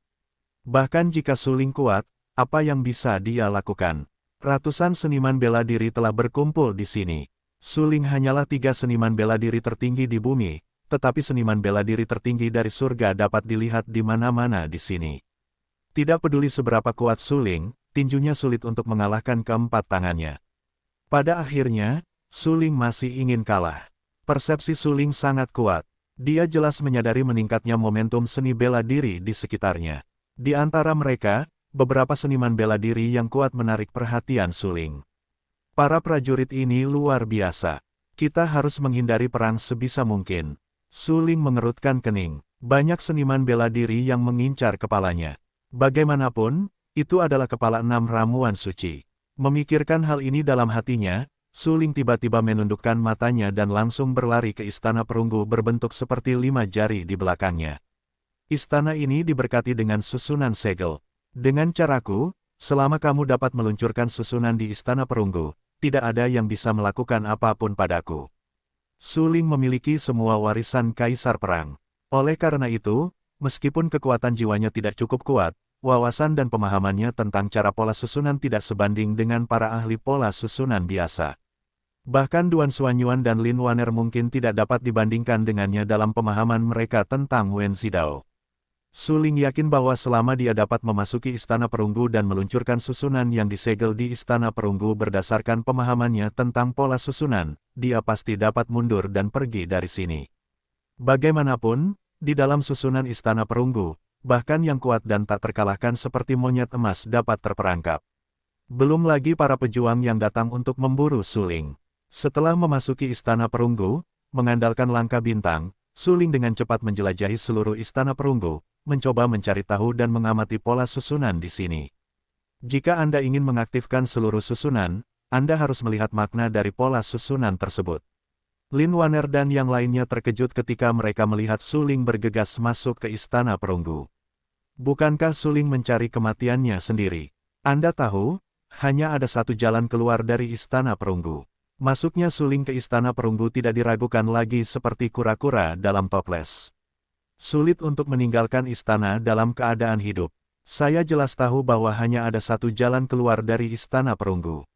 Bahkan jika Suling kuat, apa yang bisa dia lakukan? Ratusan seniman bela diri telah berkumpul di sini. Suling hanyalah 3 seniman bela diri tertinggi di bumi, tetapi seniman bela diri tertinggi dari surga dapat dilihat di mana-mana di sini. Tidak peduli seberapa kuat Suling, tinjunya sulit untuk mengalahkan keempat tangannya. Pada akhirnya, Suling masih ingin kalah. Persepsi Suling sangat kuat. Dia jelas menyadari meningkatnya momentum seni bela diri di sekitarnya. Di antara mereka, beberapa seniman bela diri yang kuat menarik perhatian Suling. Para prajurit ini luar biasa. Kita harus menghindari perang sebisa mungkin. Suling mengerutkan kening. Banyak seniman bela diri yang mengincar kepalanya. Bagaimanapun, itu adalah kepala 6 ramuan suci. Memikirkan hal ini dalam hatinya, Suling tiba-tiba menundukkan matanya dan langsung berlari ke istana perunggu berbentuk seperti 5 jari di belakangnya. Istana ini diberkati dengan susunan segel. Dengan caraku, selama kamu dapat meluncurkan susunan di istana perunggu, tidak ada yang bisa melakukan apapun padaku. Suling memiliki semua warisan kaisar perang. Oleh karena itu, meskipun kekuatan jiwanya tidak cukup kuat, wawasan dan pemahamannya tentang cara pola susunan tidak sebanding dengan para ahli pola susunan biasa. Bahkan Duan Xuanyuan dan Lin Waner mungkin tidak dapat dibandingkan dengannya dalam pemahaman mereka tentang Wen Zidao. Suling yakin bahwa selama dia dapat memasuki istana perunggu dan meluncurkan susunan yang disegel di istana perunggu berdasarkan pemahamannya tentang pola susunan, dia pasti dapat mundur dan pergi dari sini. Bagaimanapun, di dalam susunan istana perunggu, bahkan yang kuat dan tak terkalahkan seperti monyet emas dapat terperangkap. Belum lagi para pejuang yang datang untuk memburu Suling. Setelah memasuki istana perunggu, mengandalkan langkah bintang, Suling dengan cepat menjelajahi seluruh istana perunggu, mencoba mencari tahu dan mengamati pola susunan di sini. Jika Anda ingin mengaktifkan seluruh susunan, Anda harus melihat makna dari pola susunan tersebut. Lin Waner dan yang lainnya terkejut ketika mereka melihat Suling bergegas masuk ke istana perunggu. Bukankah Suling mencari kematiannya sendiri? Anda tahu, hanya ada satu jalan keluar dari istana perunggu. Masuknya Suling ke istana perunggu tidak diragukan lagi seperti kura-kura dalam toples. Sulit untuk meninggalkan istana dalam keadaan hidup. Saya jelas tahu bahwa hanya ada satu jalan keluar dari istana perunggu.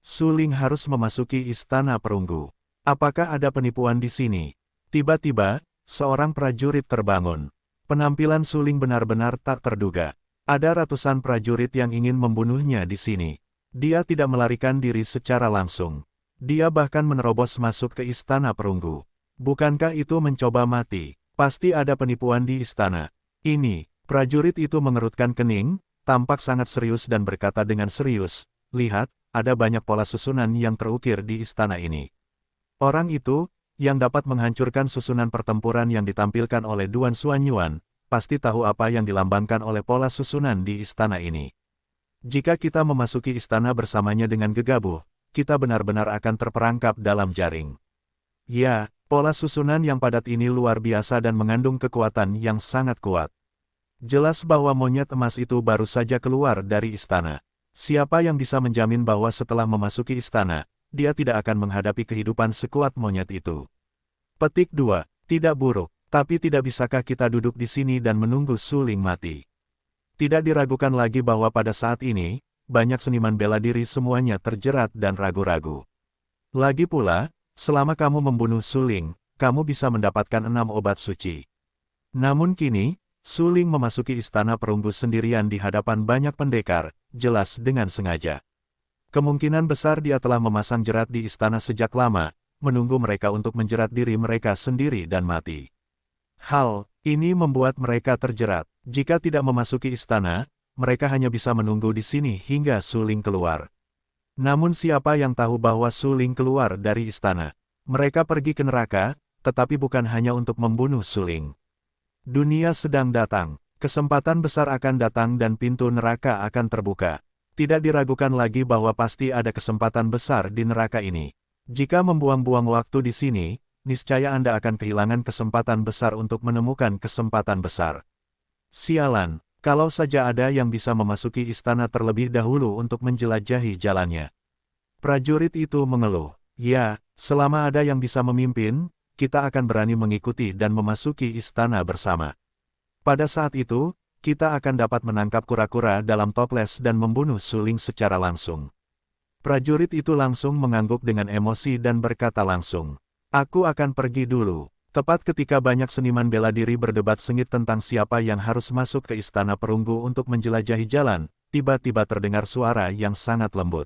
Suling harus memasuki istana perunggu. Apakah ada penipuan di sini? Tiba-tiba, seorang prajurit terbangun. Penampilan Suling benar-benar tak terduga. Ada ratusan prajurit yang ingin membunuhnya di sini. Dia tidak melarikan diri secara langsung. Dia bahkan menerobos masuk ke istana perunggu. Bukankah itu mencoba mati? Pasti ada penipuan di istana. Ini, prajurit itu mengerutkan kening, tampak sangat serius dan berkata dengan serius, "Lihat, ada banyak pola susunan yang terukir di istana ini." Orang itu, yang dapat menghancurkan susunan pertempuran yang ditampilkan oleh Duan Xuanyuan, pasti tahu apa yang dilambangkan oleh pola susunan di istana ini. Jika kita memasuki istana bersamanya dengan gegabah, kita benar-benar akan terperangkap dalam jaring. Ya, pola susunan yang padat ini luar biasa dan mengandung kekuatan yang sangat kuat. Jelas bahwa monyet emas itu baru saja keluar dari istana. Siapa yang bisa menjamin bahwa setelah memasuki istana, dia tidak akan menghadapi kehidupan sekuat monyet itu? Petik 2. Tidak buruk, tapi tidak bisakah kita duduk di sini dan menunggu Suling mati? Tidak diragukan lagi bahwa pada saat ini, banyak seniman bela diri semuanya terjerat dan ragu-ragu. Lagi pula, selama kamu membunuh Suling, kamu bisa mendapatkan 6 obat suci. Namun kini, Suling memasuki istana perunggu sendirian di hadapan banyak pendekar, jelas dengan sengaja. Kemungkinan besar dia telah memasang jerat di istana sejak lama, menunggu mereka untuk menjerat diri mereka sendiri dan mati. Hal ini membuat mereka terjerat. Jika tidak memasuki istana, mereka hanya bisa menunggu di sini hingga Suling keluar. Namun siapa yang tahu bahwa Suling keluar dari istana? Mereka pergi ke neraka, tetapi bukan hanya untuk membunuh Suling. Dunia sedang datang, kesempatan besar akan datang dan pintu neraka akan terbuka. Tidak diragukan lagi bahwa pasti ada kesempatan besar di neraka ini. Jika membuang-buang waktu di sini, niscaya Anda akan kehilangan kesempatan besar untuk menemukan kesempatan besar. Sialan. Kalau saja ada yang bisa memasuki istana terlebih dahulu untuk menjelajahi jalannya. Prajurit itu mengeluh. Ya, selama ada yang bisa memimpin, kita akan berani mengikuti dan memasuki istana bersama. Pada saat itu, kita akan dapat menangkap kura-kura dalam toples dan membunuh Suling secara langsung. Prajurit itu langsung mengangguk dengan emosi dan berkata langsung, "Aku akan pergi dulu." Tepat ketika banyak seniman bela diri berdebat sengit tentang siapa yang harus masuk ke Istana Perunggu untuk menjelajahi jalan, tiba-tiba terdengar suara yang sangat lembut.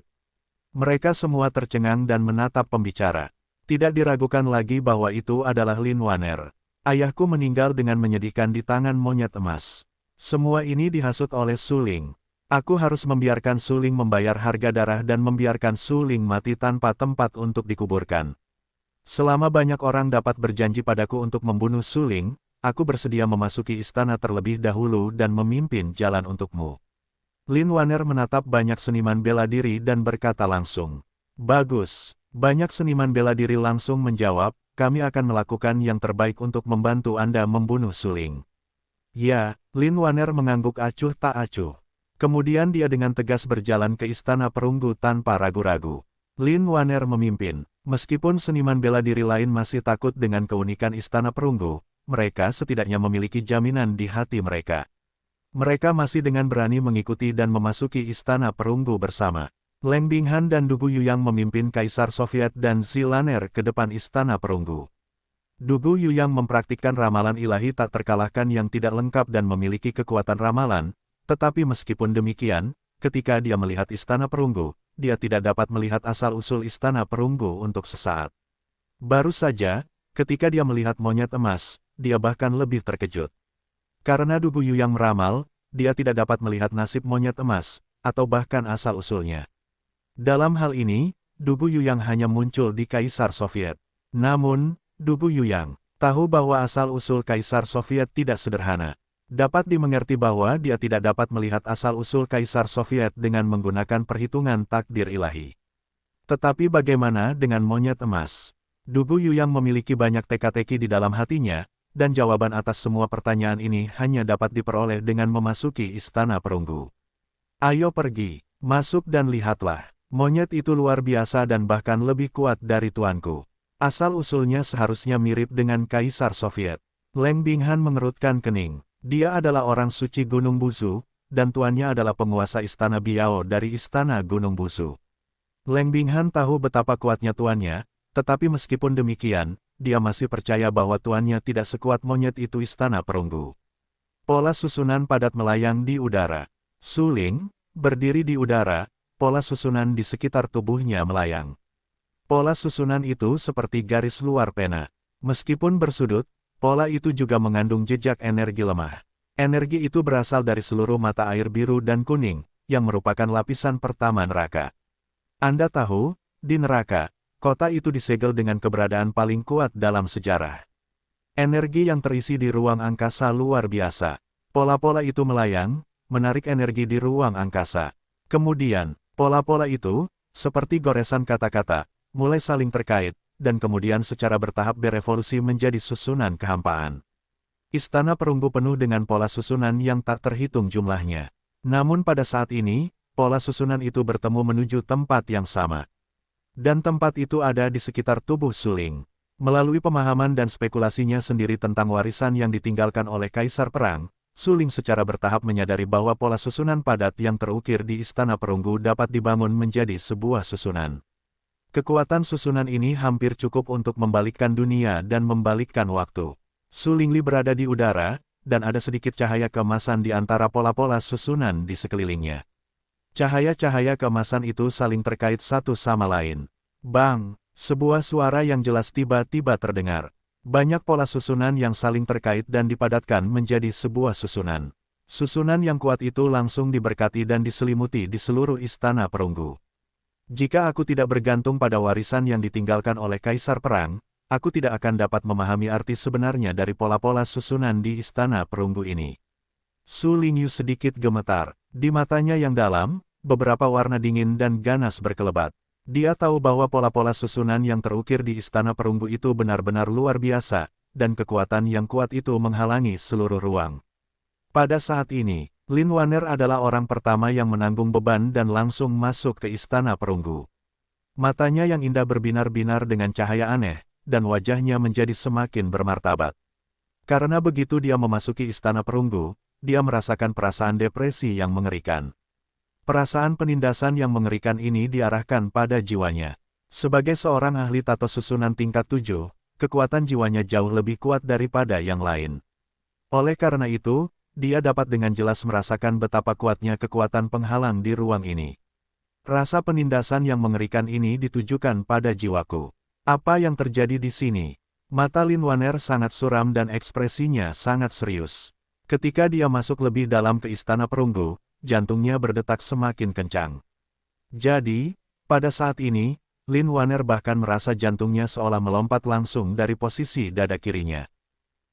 Mereka semua tercengang dan menatap pembicara. Tidak diragukan lagi bahwa itu adalah Lin Waner. Ayahku meninggal dengan menyedihkan di tangan monyet emas. Semua ini dihasut oleh Suling. Aku harus membiarkan Suling membayar harga darah dan membiarkan Suling mati tanpa tempat untuk dikuburkan. Selama banyak orang dapat berjanji padaku untuk membunuh Suling, aku bersedia memasuki istana terlebih dahulu dan memimpin jalan untukmu. Lin Waner menatap banyak seniman bela diri dan berkata langsung, "Bagus." Banyak seniman bela diri langsung menjawab, "Kami akan melakukan yang terbaik untuk membantu Anda membunuh Suling." Ya, Lin Waner mengangguk acuh tak acuh. Kemudian dia dengan tegas berjalan ke Istana Perunggu tanpa ragu-ragu. Lin Waner memimpin. Meskipun seniman bela diri lain masih takut dengan keunikan Istana Perunggu, mereka setidaknya memiliki jaminan di hati mereka. Mereka masih dengan berani mengikuti dan memasuki Istana Perunggu bersama. Leng Binghan dan Dugu Yuyang memimpin Kaisar Soviet dan Zilaner ke depan Istana Perunggu. Dugu Yuyang mempraktikkan ramalan ilahi tak terkalahkan yang tidak lengkap dan memiliki kekuatan ramalan, tetapi meskipun demikian, ketika dia melihat Istana Perunggu, dia tidak dapat melihat asal-usul Istana Perunggu untuk sesaat. Baru saja, ketika dia melihat monyet emas, dia bahkan lebih terkejut. Karena Dugu Yuyang meramal, dia tidak dapat melihat nasib monyet emas, atau bahkan asal-usulnya. Dalam hal ini, Dugu Yuyang hanya muncul di Kaisar Soviet. Namun, Dugu Yuyang tahu bahwa asal-usul Kaisar Soviet tidak sederhana. Dapat dimengerti bahwa dia tidak dapat melihat asal-usul Kaisar Soviet dengan menggunakan perhitungan takdir ilahi. Tetapi bagaimana dengan monyet emas? Dugu Yuyang memiliki banyak teka-teki di dalam hatinya, dan jawaban atas semua pertanyaan ini hanya dapat diperoleh dengan memasuki Istana Perunggu. Ayo pergi, masuk dan lihatlah. Monyet itu luar biasa dan bahkan lebih kuat dari tuanku. Asal-usulnya seharusnya mirip dengan Kaisar Soviet. Leng Binghan mengerutkan kening. Dia adalah orang suci Gunung Busu, dan tuannya adalah penguasa Istana Biao dari Istana Gunung Busu. Leng Binghan tahu betapa kuatnya tuannya, tetapi meskipun demikian, dia masih percaya bahwa tuannya tidak sekuat monyet itu Istana Perunggu. Pola susunan padat melayang di udara. Suling berdiri di udara, pola susunan di sekitar tubuhnya melayang. Pola susunan itu seperti garis luar pena. Meskipun bersudut, pola itu juga mengandung jejak energi lemah. Energi itu berasal dari seluruh mata air biru dan kuning, yang merupakan lapisan pertama neraka. Anda tahu, di neraka, kota itu disegel dengan keberadaan paling kuat dalam sejarah. Energi yang terisi di ruang angkasa luar biasa. Pola-pola itu melayang, menarik energi di ruang angkasa. Kemudian, pola-pola itu, seperti goresan kata-kata, mulai saling terkait, dan kemudian secara bertahap berevolusi menjadi susunan kehampaan. Istana Perunggu penuh dengan pola susunan yang tak terhitung jumlahnya. Namun pada saat ini, pola susunan itu bertemu menuju tempat yang sama. Dan tempat itu ada di sekitar tubuh Suling. Melalui pemahaman dan spekulasinya sendiri tentang warisan yang ditinggalkan oleh Kaisar Perang, Suling secara bertahap menyadari bahwa pola susunan padat yang terukir di Istana Perunggu dapat dibangun menjadi sebuah susunan. Kekuatan susunan ini hampir cukup untuk membalikkan dunia dan membalikkan waktu. Suling Li berada di udara, dan ada sedikit cahaya keemasan di antara pola-pola susunan di sekelilingnya. Cahaya-cahaya keemasan itu saling terkait satu sama lain. Bang! Sebuah suara yang jelas tiba-tiba terdengar. Banyak pola susunan yang saling terkait dan dipadatkan menjadi sebuah susunan. Susunan yang kuat itu langsung diberkati dan diselimuti di seluruh Istana Perunggu. Jika aku tidak bergantung pada warisan yang ditinggalkan oleh Kaisar Perang, aku tidak akan dapat memahami arti sebenarnya dari pola-pola susunan di Istana Perunggu ini. Su Lingyu sedikit gemetar. Di matanya yang dalam, beberapa warna dingin dan ganas berkelebat. Dia tahu bahwa pola-pola susunan yang terukir di Istana Perunggu itu benar-benar luar biasa, dan kekuatan yang kuat itu menghalangi seluruh ruang. Pada saat ini, Lin Waner adalah orang pertama yang menanggung beban dan langsung masuk ke Istana Perunggu. Matanya yang indah berbinar-binar dengan cahaya aneh, dan wajahnya menjadi semakin bermartabat. Karena begitu dia memasuki Istana Perunggu, dia merasakan perasaan depresi yang mengerikan. Perasaan penindasan yang mengerikan ini diarahkan pada jiwanya. Sebagai seorang ahli tato susunan tingkat 7, kekuatan jiwanya jauh lebih kuat daripada yang lain. Oleh karena itu, dia dapat dengan jelas merasakan betapa kuatnya kekuatan penghalang di ruang ini. Rasa penindasan yang mengerikan ini ditujukan pada jiwaku. Apa yang terjadi di sini? Mata Lin Waner sangat suram dan ekspresinya sangat serius. Ketika dia masuk lebih dalam ke istana perunggu, jantungnya berdetak semakin kencang. Jadi, pada saat ini, Lin Waner bahkan merasa jantungnya seolah melompat langsung dari posisi dada kirinya.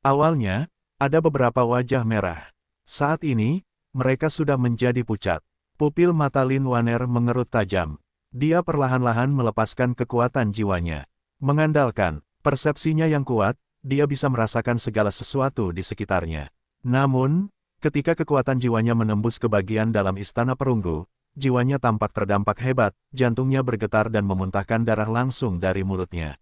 Awalnya, ada beberapa wajah merah. Saat ini, mereka sudah menjadi pucat. Pupil mata Lin Waner mengerut tajam. Dia perlahan-lahan melepaskan kekuatan jiwanya. Mengandalkan persepsinya yang kuat, dia bisa merasakan segala sesuatu di sekitarnya. Namun, ketika kekuatan jiwanya menembus ke bagian dalam istana perunggu, jiwanya tampak terdampak hebat, jantungnya bergetar dan memuntahkan darah langsung dari mulutnya.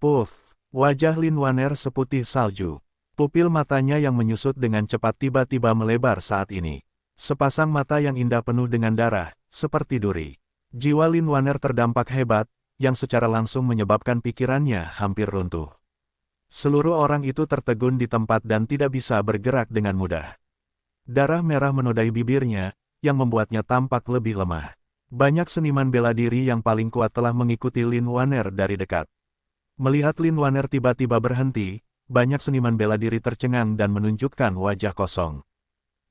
Puff! Wajah Lin Waner seputih salju. Pupil matanya yang menyusut dengan cepat tiba-tiba melebar saat ini. Sepasang mata yang indah penuh dengan darah, seperti duri. Jiwa Lin Waner terdampak hebat, yang secara langsung menyebabkan pikirannya hampir runtuh. Seluruh orang itu tertegun di tempat dan tidak bisa bergerak dengan mudah. Darah merah menodai bibirnya, yang membuatnya tampak lebih lemah. Banyak seniman bela diri yang paling kuat telah mengikuti Lin Waner dari dekat. Melihat Lin Waner tiba-tiba berhenti, banyak seniman bela diri tercengang dan menunjukkan wajah kosong.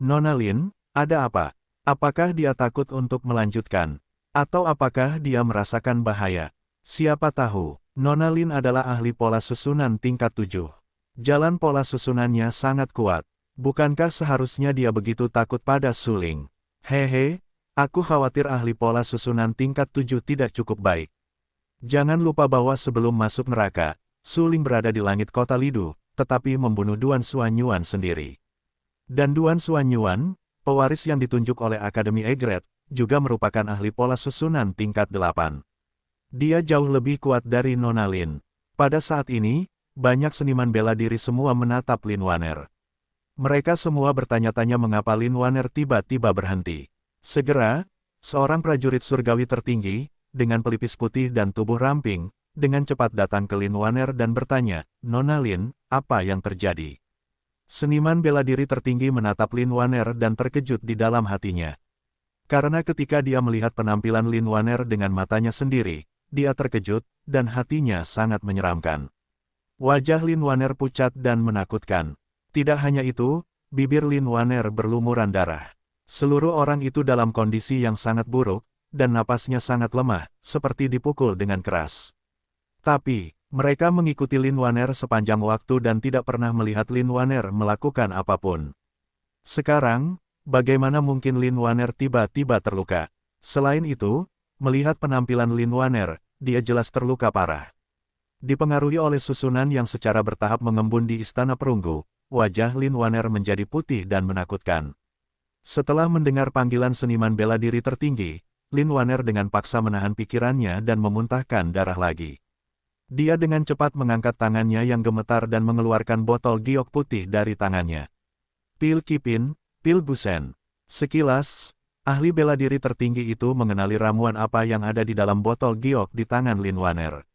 Nona Lin, ada apa? Apakah dia takut untuk melanjutkan? Atau apakah dia merasakan bahaya? Siapa tahu, Nona Lin adalah ahli pola susunan tingkat 7. Jalan pola susunannya sangat kuat. Bukankah seharusnya dia begitu takut pada suling? Hehe, aku khawatir ahli pola susunan tingkat 7 tidak cukup baik. Jangan lupa bahwa sebelum masuk neraka, Suling berada di langit kota Lidu, tetapi membunuh Duan Xuanyuan sendiri. Dan Duan Xuanyuan, pewaris yang ditunjuk oleh Akademi Egret, juga merupakan ahli pola susunan tingkat 8. Dia jauh lebih kuat dari Nona Lin. Pada saat ini, banyak seniman bela diri semua menatap Lin Waner. Mereka semua bertanya-tanya mengapa Lin Waner tiba-tiba berhenti. Segera, seorang prajurit surgawi tertinggi, dengan pelipis putih dan tubuh ramping, dengan cepat datang ke Lin Waner dan bertanya, "Nona Lin, apa yang terjadi?" Seniman bela diri tertinggi menatap Lin Waner dan terkejut di dalam hatinya. Karena ketika dia melihat penampilan Lin Waner dengan matanya sendiri, dia terkejut, dan hatinya sangat menyeramkan. Wajah Lin Waner pucat dan menakutkan. Tidak hanya itu, bibir Lin Waner berlumuran darah. Seluruh orang itu dalam kondisi yang sangat buruk, dan napasnya sangat lemah, seperti dipukul dengan keras. Tapi, mereka mengikuti Lin Waner sepanjang waktu dan tidak pernah melihat Lin Waner melakukan apapun. Sekarang, bagaimana mungkin Lin Waner tiba-tiba terluka? Selain itu, melihat penampilan Lin Waner, dia jelas terluka parah. Dipengaruhi oleh susunan yang secara bertahap mengembun di istana perunggu, wajah Lin Waner menjadi putih dan menakutkan. Setelah mendengar panggilan seniman bela diri tertinggi, Lin Waner dengan paksa menahan pikirannya dan memuntahkan darah lagi. Dia dengan cepat mengangkat tangannya yang gemetar dan mengeluarkan botol giok putih dari tangannya. Pil Kipin, Pil Gusen. Sekilas, ahli bela diri tertinggi itu mengenali ramuan apa yang ada di dalam botol giok di tangan Lin Waner.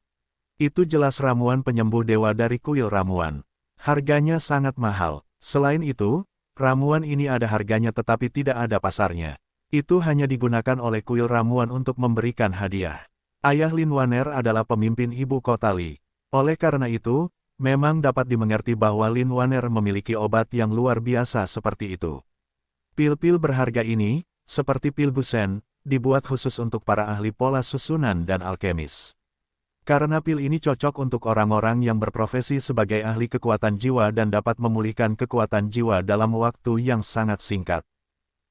Itu jelas ramuan penyembuh dewa dari kuil ramuan. Harganya sangat mahal. Selain itu, ramuan ini ada harganya tetapi tidak ada pasarnya. Itu hanya digunakan oleh kuil ramuan untuk memberikan hadiah. Ayah Lin Waner adalah pemimpin ibu kota Li. Oleh karena itu, memang dapat dimengerti bahwa Lin Waner memiliki obat yang luar biasa seperti itu. Pil-pil berharga ini, seperti pil Gusen, dibuat khusus untuk para ahli pola susunan dan alkemis. Karena pil ini cocok untuk orang-orang yang berprofesi sebagai ahli kekuatan jiwa dan dapat memulihkan kekuatan jiwa dalam waktu yang sangat singkat.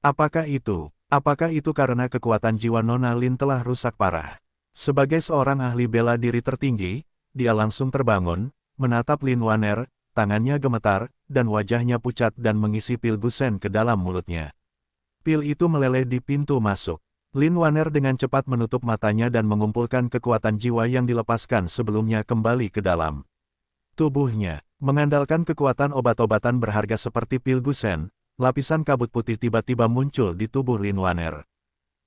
Apakah itu karena kekuatan jiwa Nona Lin telah rusak parah? Sebagai seorang ahli bela diri tertinggi, dia langsung terbangun, menatap Lin Waner, tangannya gemetar, dan wajahnya pucat dan mengisi pil Gusen ke dalam mulutnya. Pil itu meleleh di pintu masuk. Lin Waner dengan cepat menutup matanya dan mengumpulkan kekuatan jiwa yang dilepaskan sebelumnya kembali ke dalam tubuhnya. Mengandalkan kekuatan obat-obatan berharga seperti pil Gusen, lapisan kabut putih tiba-tiba muncul di tubuh Lin Waner.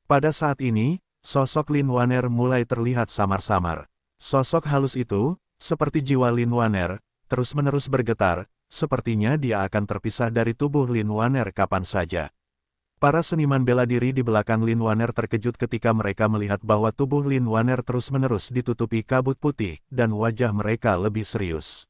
Pada saat ini, sosok Lin Waner mulai terlihat samar-samar. Sosok halus itu, seperti jiwa Lin Waner, terus-menerus bergetar, sepertinya dia akan terpisah dari tubuh Lin Waner kapan saja. Para seniman bela diri di belakang Lin Waner terkejut ketika mereka melihat bahwa tubuh Lin Waner terus-menerus ditutupi kabut putih, dan wajah mereka lebih serius.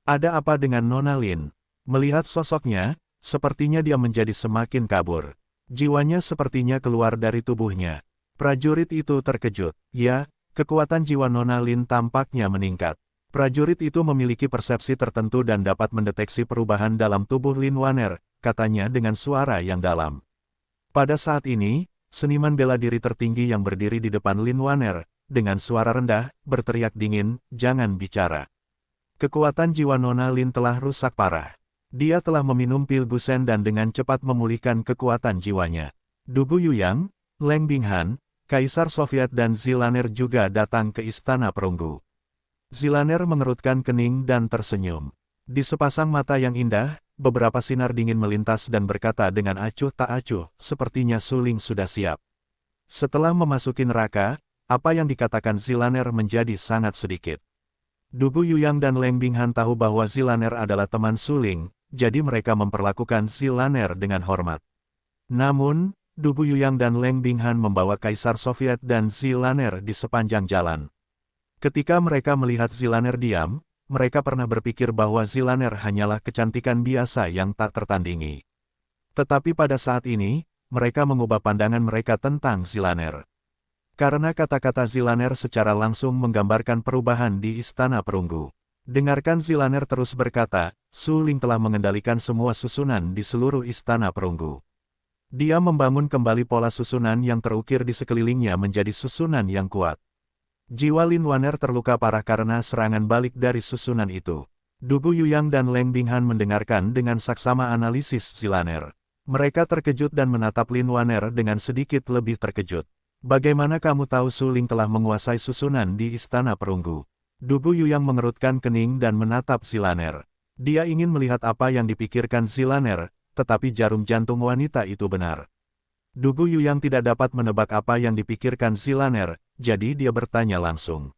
Ada apa dengan Nona Lin? Melihat sosoknya, sepertinya dia menjadi semakin kabur. Jiwanya sepertinya keluar dari tubuhnya. Prajurit itu terkejut. Ya, kekuatan jiwa Nona Lin tampaknya meningkat. Prajurit itu memiliki persepsi tertentu dan dapat mendeteksi perubahan dalam tubuh Lin Waner, katanya dengan suara yang dalam. Pada saat ini, seniman bela diri tertinggi yang berdiri di depan Lin Waner, dengan suara rendah, berteriak dingin, "Jangan bicara." Kekuatan jiwa Nona Lin telah rusak parah. Dia telah meminum pil Gusen dan dengan cepat memulihkan kekuatan jiwanya. Dugu Yuyang, Leng Binghan, Kaisar Soviet dan Zilaner juga datang ke Istana Perunggu. Zilaner mengerutkan kening dan tersenyum. Di sepasang mata yang indah, beberapa sinar dingin melintas dan berkata dengan acuh tak acuh, sepertinya Suling sudah siap. Setelah memasuki neraka, apa yang dikatakan Zilaner menjadi sangat sedikit. Dugu Yuyang dan Leng Binghan tahu bahwa Zilaner adalah teman Suling, jadi mereka memperlakukan Zilaner dengan hormat. Namun, Dugu Yuyang dan Leng Binghan membawa Kaisar Soviet dan Zilaner di sepanjang jalan. Ketika mereka melihat Zilaner diam, mereka pernah berpikir bahwa Zilaner hanyalah kecantikan biasa yang tak tertandingi. Tetapi pada saat ini, mereka mengubah pandangan mereka tentang Zilaner. Karena kata-kata Zilaner secara langsung menggambarkan perubahan di Istana Perunggu. Dengarkan, Zilaner terus berkata, Suling telah mengendalikan semua susunan di seluruh Istana Perunggu. Dia membangun kembali pola susunan yang terukir di sekelilingnya menjadi susunan yang kuat. Jiwa Lin Waner terluka parah karena serangan balik dari susunan itu. Dugu Yuyang dan Leng Binghan mendengarkan dengan saksama analisis Zilaner. Mereka terkejut dan menatap Lin Waner dengan sedikit lebih terkejut. Bagaimana kamu tahu Suling telah menguasai susunan di Istana Perunggu? Dugu Yuyang mengerutkan kening dan menatap Zilaner. Dia ingin melihat apa yang dipikirkan Zilaner, tetapi jarum jantung wanita itu benar. Dugu Yuyang tidak dapat menebak apa yang dipikirkan Zilaner, jadi dia bertanya langsung.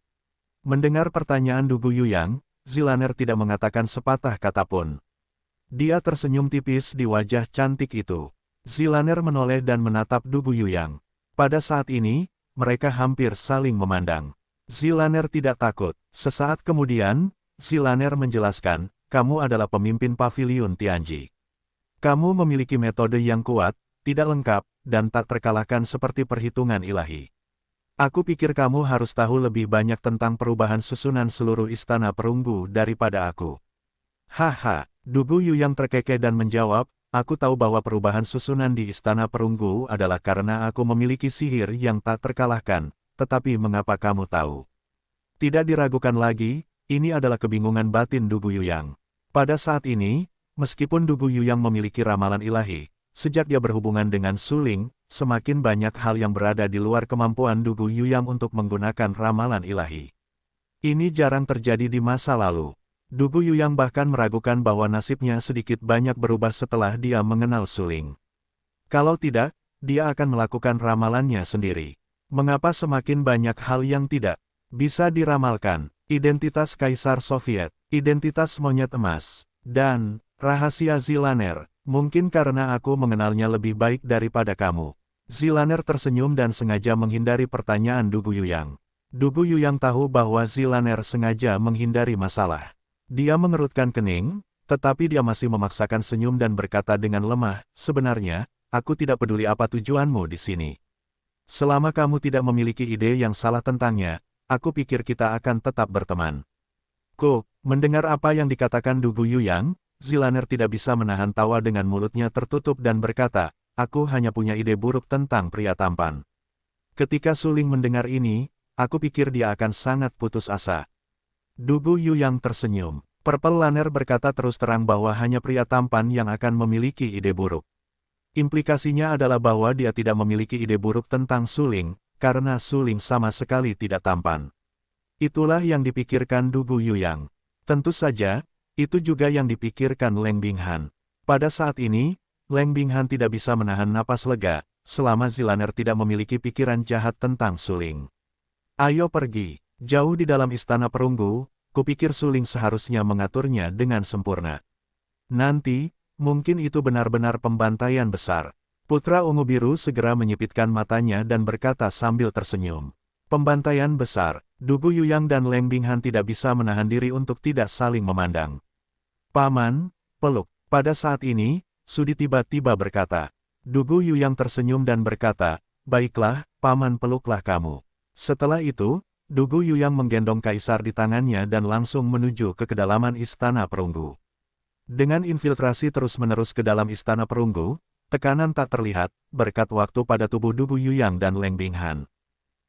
Mendengar pertanyaan Dugu Yuyang, Zilaner tidak mengatakan sepatah kata pun. Dia tersenyum tipis di wajah cantik itu. Zilaner menoleh dan menatap Dugu Yuyang. Pada saat ini, mereka hampir saling memandang. Zilaner tidak takut. Sesaat kemudian, Zilaner menjelaskan, kamu adalah pemimpin pavilion Tianji. Kamu memiliki metode yang kuat, tidak lengkap, dan tak terkalahkan seperti perhitungan ilahi. Aku pikir kamu harus tahu lebih banyak tentang perubahan susunan seluruh Istana Perunggu daripada aku. Haha, Dugu Yuyang terkekeh dan menjawab, aku tahu bahwa perubahan susunan di Istana Perunggu adalah karena aku memiliki sihir yang tak terkalahkan, tetapi mengapa kamu tahu? Tidak diragukan lagi, ini adalah kebingungan batin Dugu Yuyang. Pada saat ini, meskipun Dugu Yuyang memiliki ramalan ilahi, sejak dia berhubungan dengan Suling, semakin banyak hal yang berada di luar kemampuan Dugu Yuyang untuk menggunakan ramalan ilahi. Ini jarang terjadi di masa lalu. Dugu Yuyang bahkan meragukan bahwa nasibnya sedikit banyak berubah setelah dia mengenal Suling. Kalau tidak, dia akan melakukan ramalannya sendiri. Mengapa semakin banyak hal yang tidak bisa diramalkan? Identitas Kaisar Soviet, identitas monyet emas, dan rahasia Zilaner. Mungkin karena aku mengenalnya lebih baik daripada kamu. Zilaner tersenyum dan sengaja menghindari pertanyaan Dugu Yuyang. Dugu Yuyang tahu bahwa Zilaner sengaja menghindari masalah. Dia mengerutkan kening, tetapi dia masih memaksakan senyum dan berkata dengan lemah, sebenarnya, aku tidak peduli apa tujuanmu di sini. Selama kamu tidak memiliki ide yang salah tentangnya, aku pikir kita akan tetap berteman. Mendengar apa yang dikatakan Dugu Yuyang, Zilaner tidak bisa menahan tawa dengan mulutnya tertutup dan berkata, aku hanya punya ide buruk tentang pria tampan. Ketika Suling mendengar ini, aku pikir dia akan sangat putus asa. Dugu Yuyang tersenyum. Purple Lanner berkata terus terang bahwa hanya pria tampan yang akan memiliki ide buruk. Implikasinya adalah bahwa dia tidak memiliki ide buruk tentang Suling, karena Suling sama sekali tidak tampan. Itulah yang dipikirkan Dugu Yuyang. Tentu saja, itu juga yang dipikirkan Leng Binghan. Pada saat ini, Leng Binghan tidak bisa menahan napas lega, selama Zilaner tidak memiliki pikiran jahat tentang Suling. Ayo pergi, jauh di dalam istana perunggu, kupikir Suling seharusnya mengaturnya dengan sempurna. Nanti, mungkin itu benar-benar pembantaian besar. Putra ungu biru segera menyipitkan matanya dan berkata sambil tersenyum. Pembantaian besar, Dugu Yuyang dan Leng Binghan tidak bisa menahan diri untuk tidak saling memandang. Paman, peluk. Pada saat ini, Sudi tiba-tiba berkata. Dugu Yuyang tersenyum dan berkata, baiklah, Paman peluklah kamu. Setelah itu, Dugu Yuyang menggendong kaisar di tangannya dan langsung menuju ke kedalaman istana perunggu. Dengan infiltrasi terus-menerus ke dalam istana perunggu, tekanan tak terlihat, berkat waktu pada tubuh Dugu Yuyang dan Leng Binghan.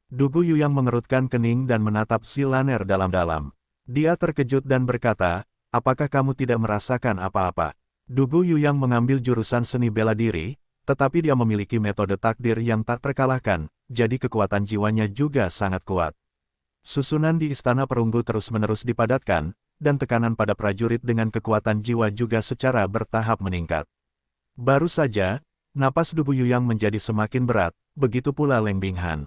Dugu Yuyang mengerutkan kening dan menatap Zilaner dalam-dalam. Dia terkejut dan berkata, apakah kamu tidak merasakan apa-apa? Dugu Yuyang mengambil jurusan seni bela diri, tetapi dia memiliki metode takdir yang tak terkalahkan, jadi kekuatan jiwanya juga sangat kuat. Susunan di istana perunggu terus-menerus dipadatkan, dan tekanan pada prajurit dengan kekuatan jiwa juga secara bertahap meningkat. Baru saja, napas Dugu Yuyang menjadi semakin berat, begitu pula Leng Binghan.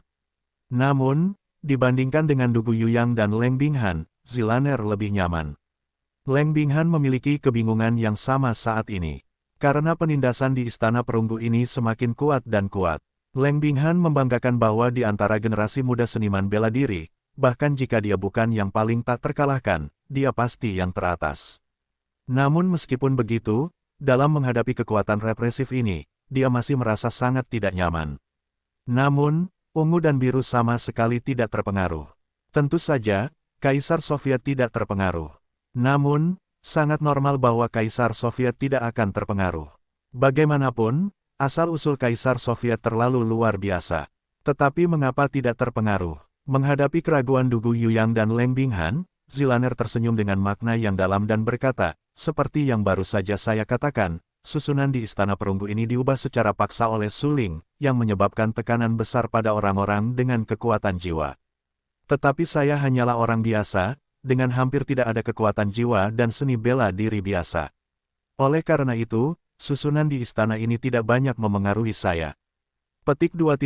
Namun, dibandingkan dengan Dugu Yuyang dan Leng Binghan, Zilaner lebih nyaman. Leng Binghan memiliki kebingungan yang sama saat ini. Karena penindasan di istana perunggu ini semakin kuat dan kuat. Leng Binghan membanggakan bahwa di antara generasi muda seniman bela diri, bahkan jika dia bukan yang paling tak terkalahkan, dia pasti yang teratas. Namun meskipun begitu, dalam menghadapi kekuatan represif ini, dia masih merasa sangat tidak nyaman. Namun, ungu dan biru sama sekali tidak terpengaruh. Tentu saja, Kaisar Soviet tidak terpengaruh. Namun, sangat normal bahwa Kaisar Soviet tidak akan terpengaruh. Bagaimanapun, asal-usul Kaisar Soviet terlalu luar biasa. Tetapi mengapa tidak terpengaruh? Menghadapi keraguan Dugu Yuyang dan Leng Binghan, Zilaner tersenyum dengan makna yang dalam dan berkata, seperti yang baru saja saya katakan, susunan di istana perunggu ini diubah secara paksa oleh Suling, yang menyebabkan tekanan besar pada orang-orang dengan kekuatan jiwa. Tetapi saya hanyalah orang biasa, dengan hampir tidak ada kekuatan jiwa dan seni bela diri biasa. Oleh karena itu, susunan di istana ini tidak banyak memengaruhi saya. Petik 2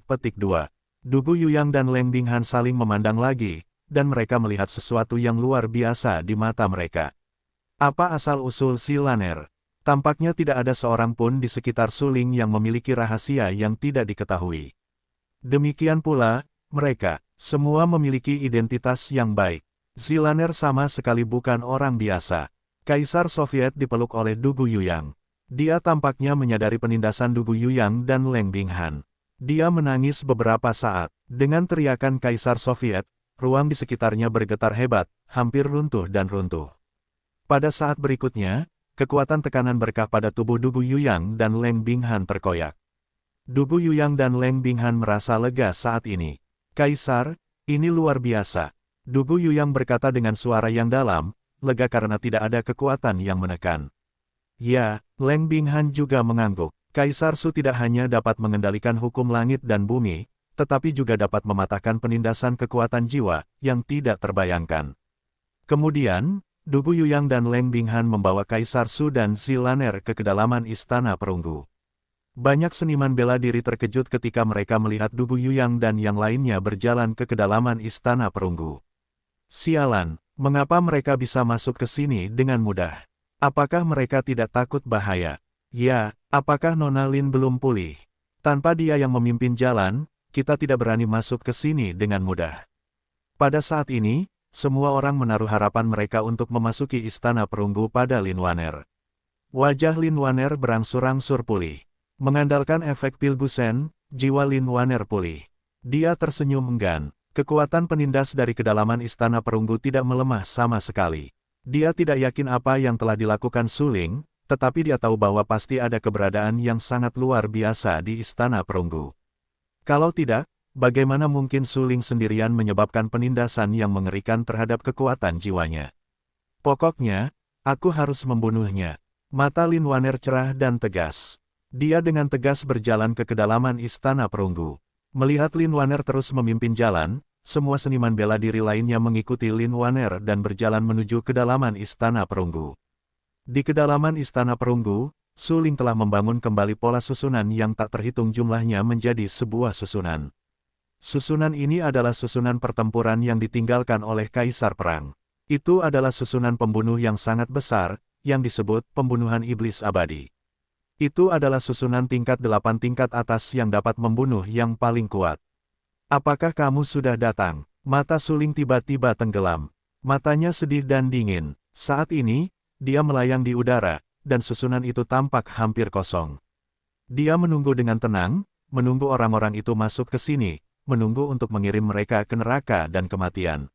petik 2. Dugu Yuyang dan Leng Binghan saling memandang lagi, dan mereka melihat sesuatu yang luar biasa di mata mereka. Apa asal-usul Zilaner? Tampaknya tidak ada seorang pun di sekitar Suling yang memiliki rahasia yang tidak diketahui. Demikian pula, mereka semua memiliki identitas yang baik. Zilaner sama sekali bukan orang biasa. Kaisar Soviet dipeluk oleh Dugu Yuyang. Dia tampaknya menyadari penindasan Dugu Yuyang dan Leng Binghan. Dia menangis beberapa saat. Dengan teriakan Kaisar Soviet, ruang di sekitarnya bergetar hebat, hampir runtuh dan runtuh. Pada saat berikutnya, kekuatan tekanan berkah pada tubuh Dugu Yuyang dan Leng Binghan terkoyak. Dugu Yuyang dan Leng Binghan merasa lega saat ini. Kaisar, ini luar biasa. Dugu Yuyang berkata dengan suara yang dalam, lega karena tidak ada kekuatan yang menekan. Ya, Leng Binghan juga mengangguk. Kaisar Su tidak hanya dapat mengendalikan hukum langit dan bumi, tetapi juga dapat mematahkan penindasan kekuatan jiwa yang tidak terbayangkan. Kemudian, Dugu Yuyang dan Leng Binghan membawa Kaisar Su dan Zilaner ke kedalaman istana perunggu. Banyak seniman bela diri terkejut ketika mereka melihat Dugu Yuyang dan yang lainnya berjalan ke kedalaman istana perunggu. Sialan, mengapa mereka bisa masuk ke sini dengan mudah? Apakah mereka tidak takut bahaya? Ya, apakah Nona Lin belum pulih? Tanpa dia yang memimpin jalan, kita tidak berani masuk ke sini dengan mudah. Pada saat ini, semua orang menaruh harapan mereka untuk memasuki istana perunggu pada Lin Waner. Wajah Lin Waner berangsur-angsur pulih. Mengandalkan efek Pilgusen, jiwa Lin Waner pulih. Dia tersenyum enggan. Kekuatan penindas dari kedalaman istana perunggu tidak melemah sama sekali. Dia tidak yakin apa yang telah dilakukan Suling, tetapi dia tahu bahwa pasti ada keberadaan yang sangat luar biasa di istana perunggu. Kalau tidak, bagaimana mungkin Suling sendirian menyebabkan penindasan yang mengerikan terhadap kekuatan jiwanya? Pokoknya, aku harus membunuhnya. Mata Lin Waner cerah dan tegas. Dia dengan tegas berjalan ke kedalaman istana perunggu. Melihat Lin Waner terus memimpin jalan, semua seniman bela diri lainnya mengikuti Lin Waner dan berjalan menuju kedalaman istana perunggu. Di kedalaman istana perunggu, Suling telah membangun kembali pola susunan yang tak terhitung jumlahnya menjadi sebuah susunan. Susunan ini adalah susunan pertempuran yang ditinggalkan oleh Kaisar Perang. Itu adalah susunan pembunuh yang sangat besar, yang disebut pembunuhan iblis abadi. Itu adalah susunan tingkat 8 tingkat atas yang dapat membunuh yang paling kuat. Apakah kamu sudah datang? Mata Suling tiba-tiba tenggelam. Matanya sedih dan dingin. Saat ini, dia melayang di udara, dan susunan itu tampak hampir kosong. Dia menunggu dengan tenang, menunggu orang-orang itu masuk ke sini, menunggu untuk mengirim mereka ke neraka dan kematian.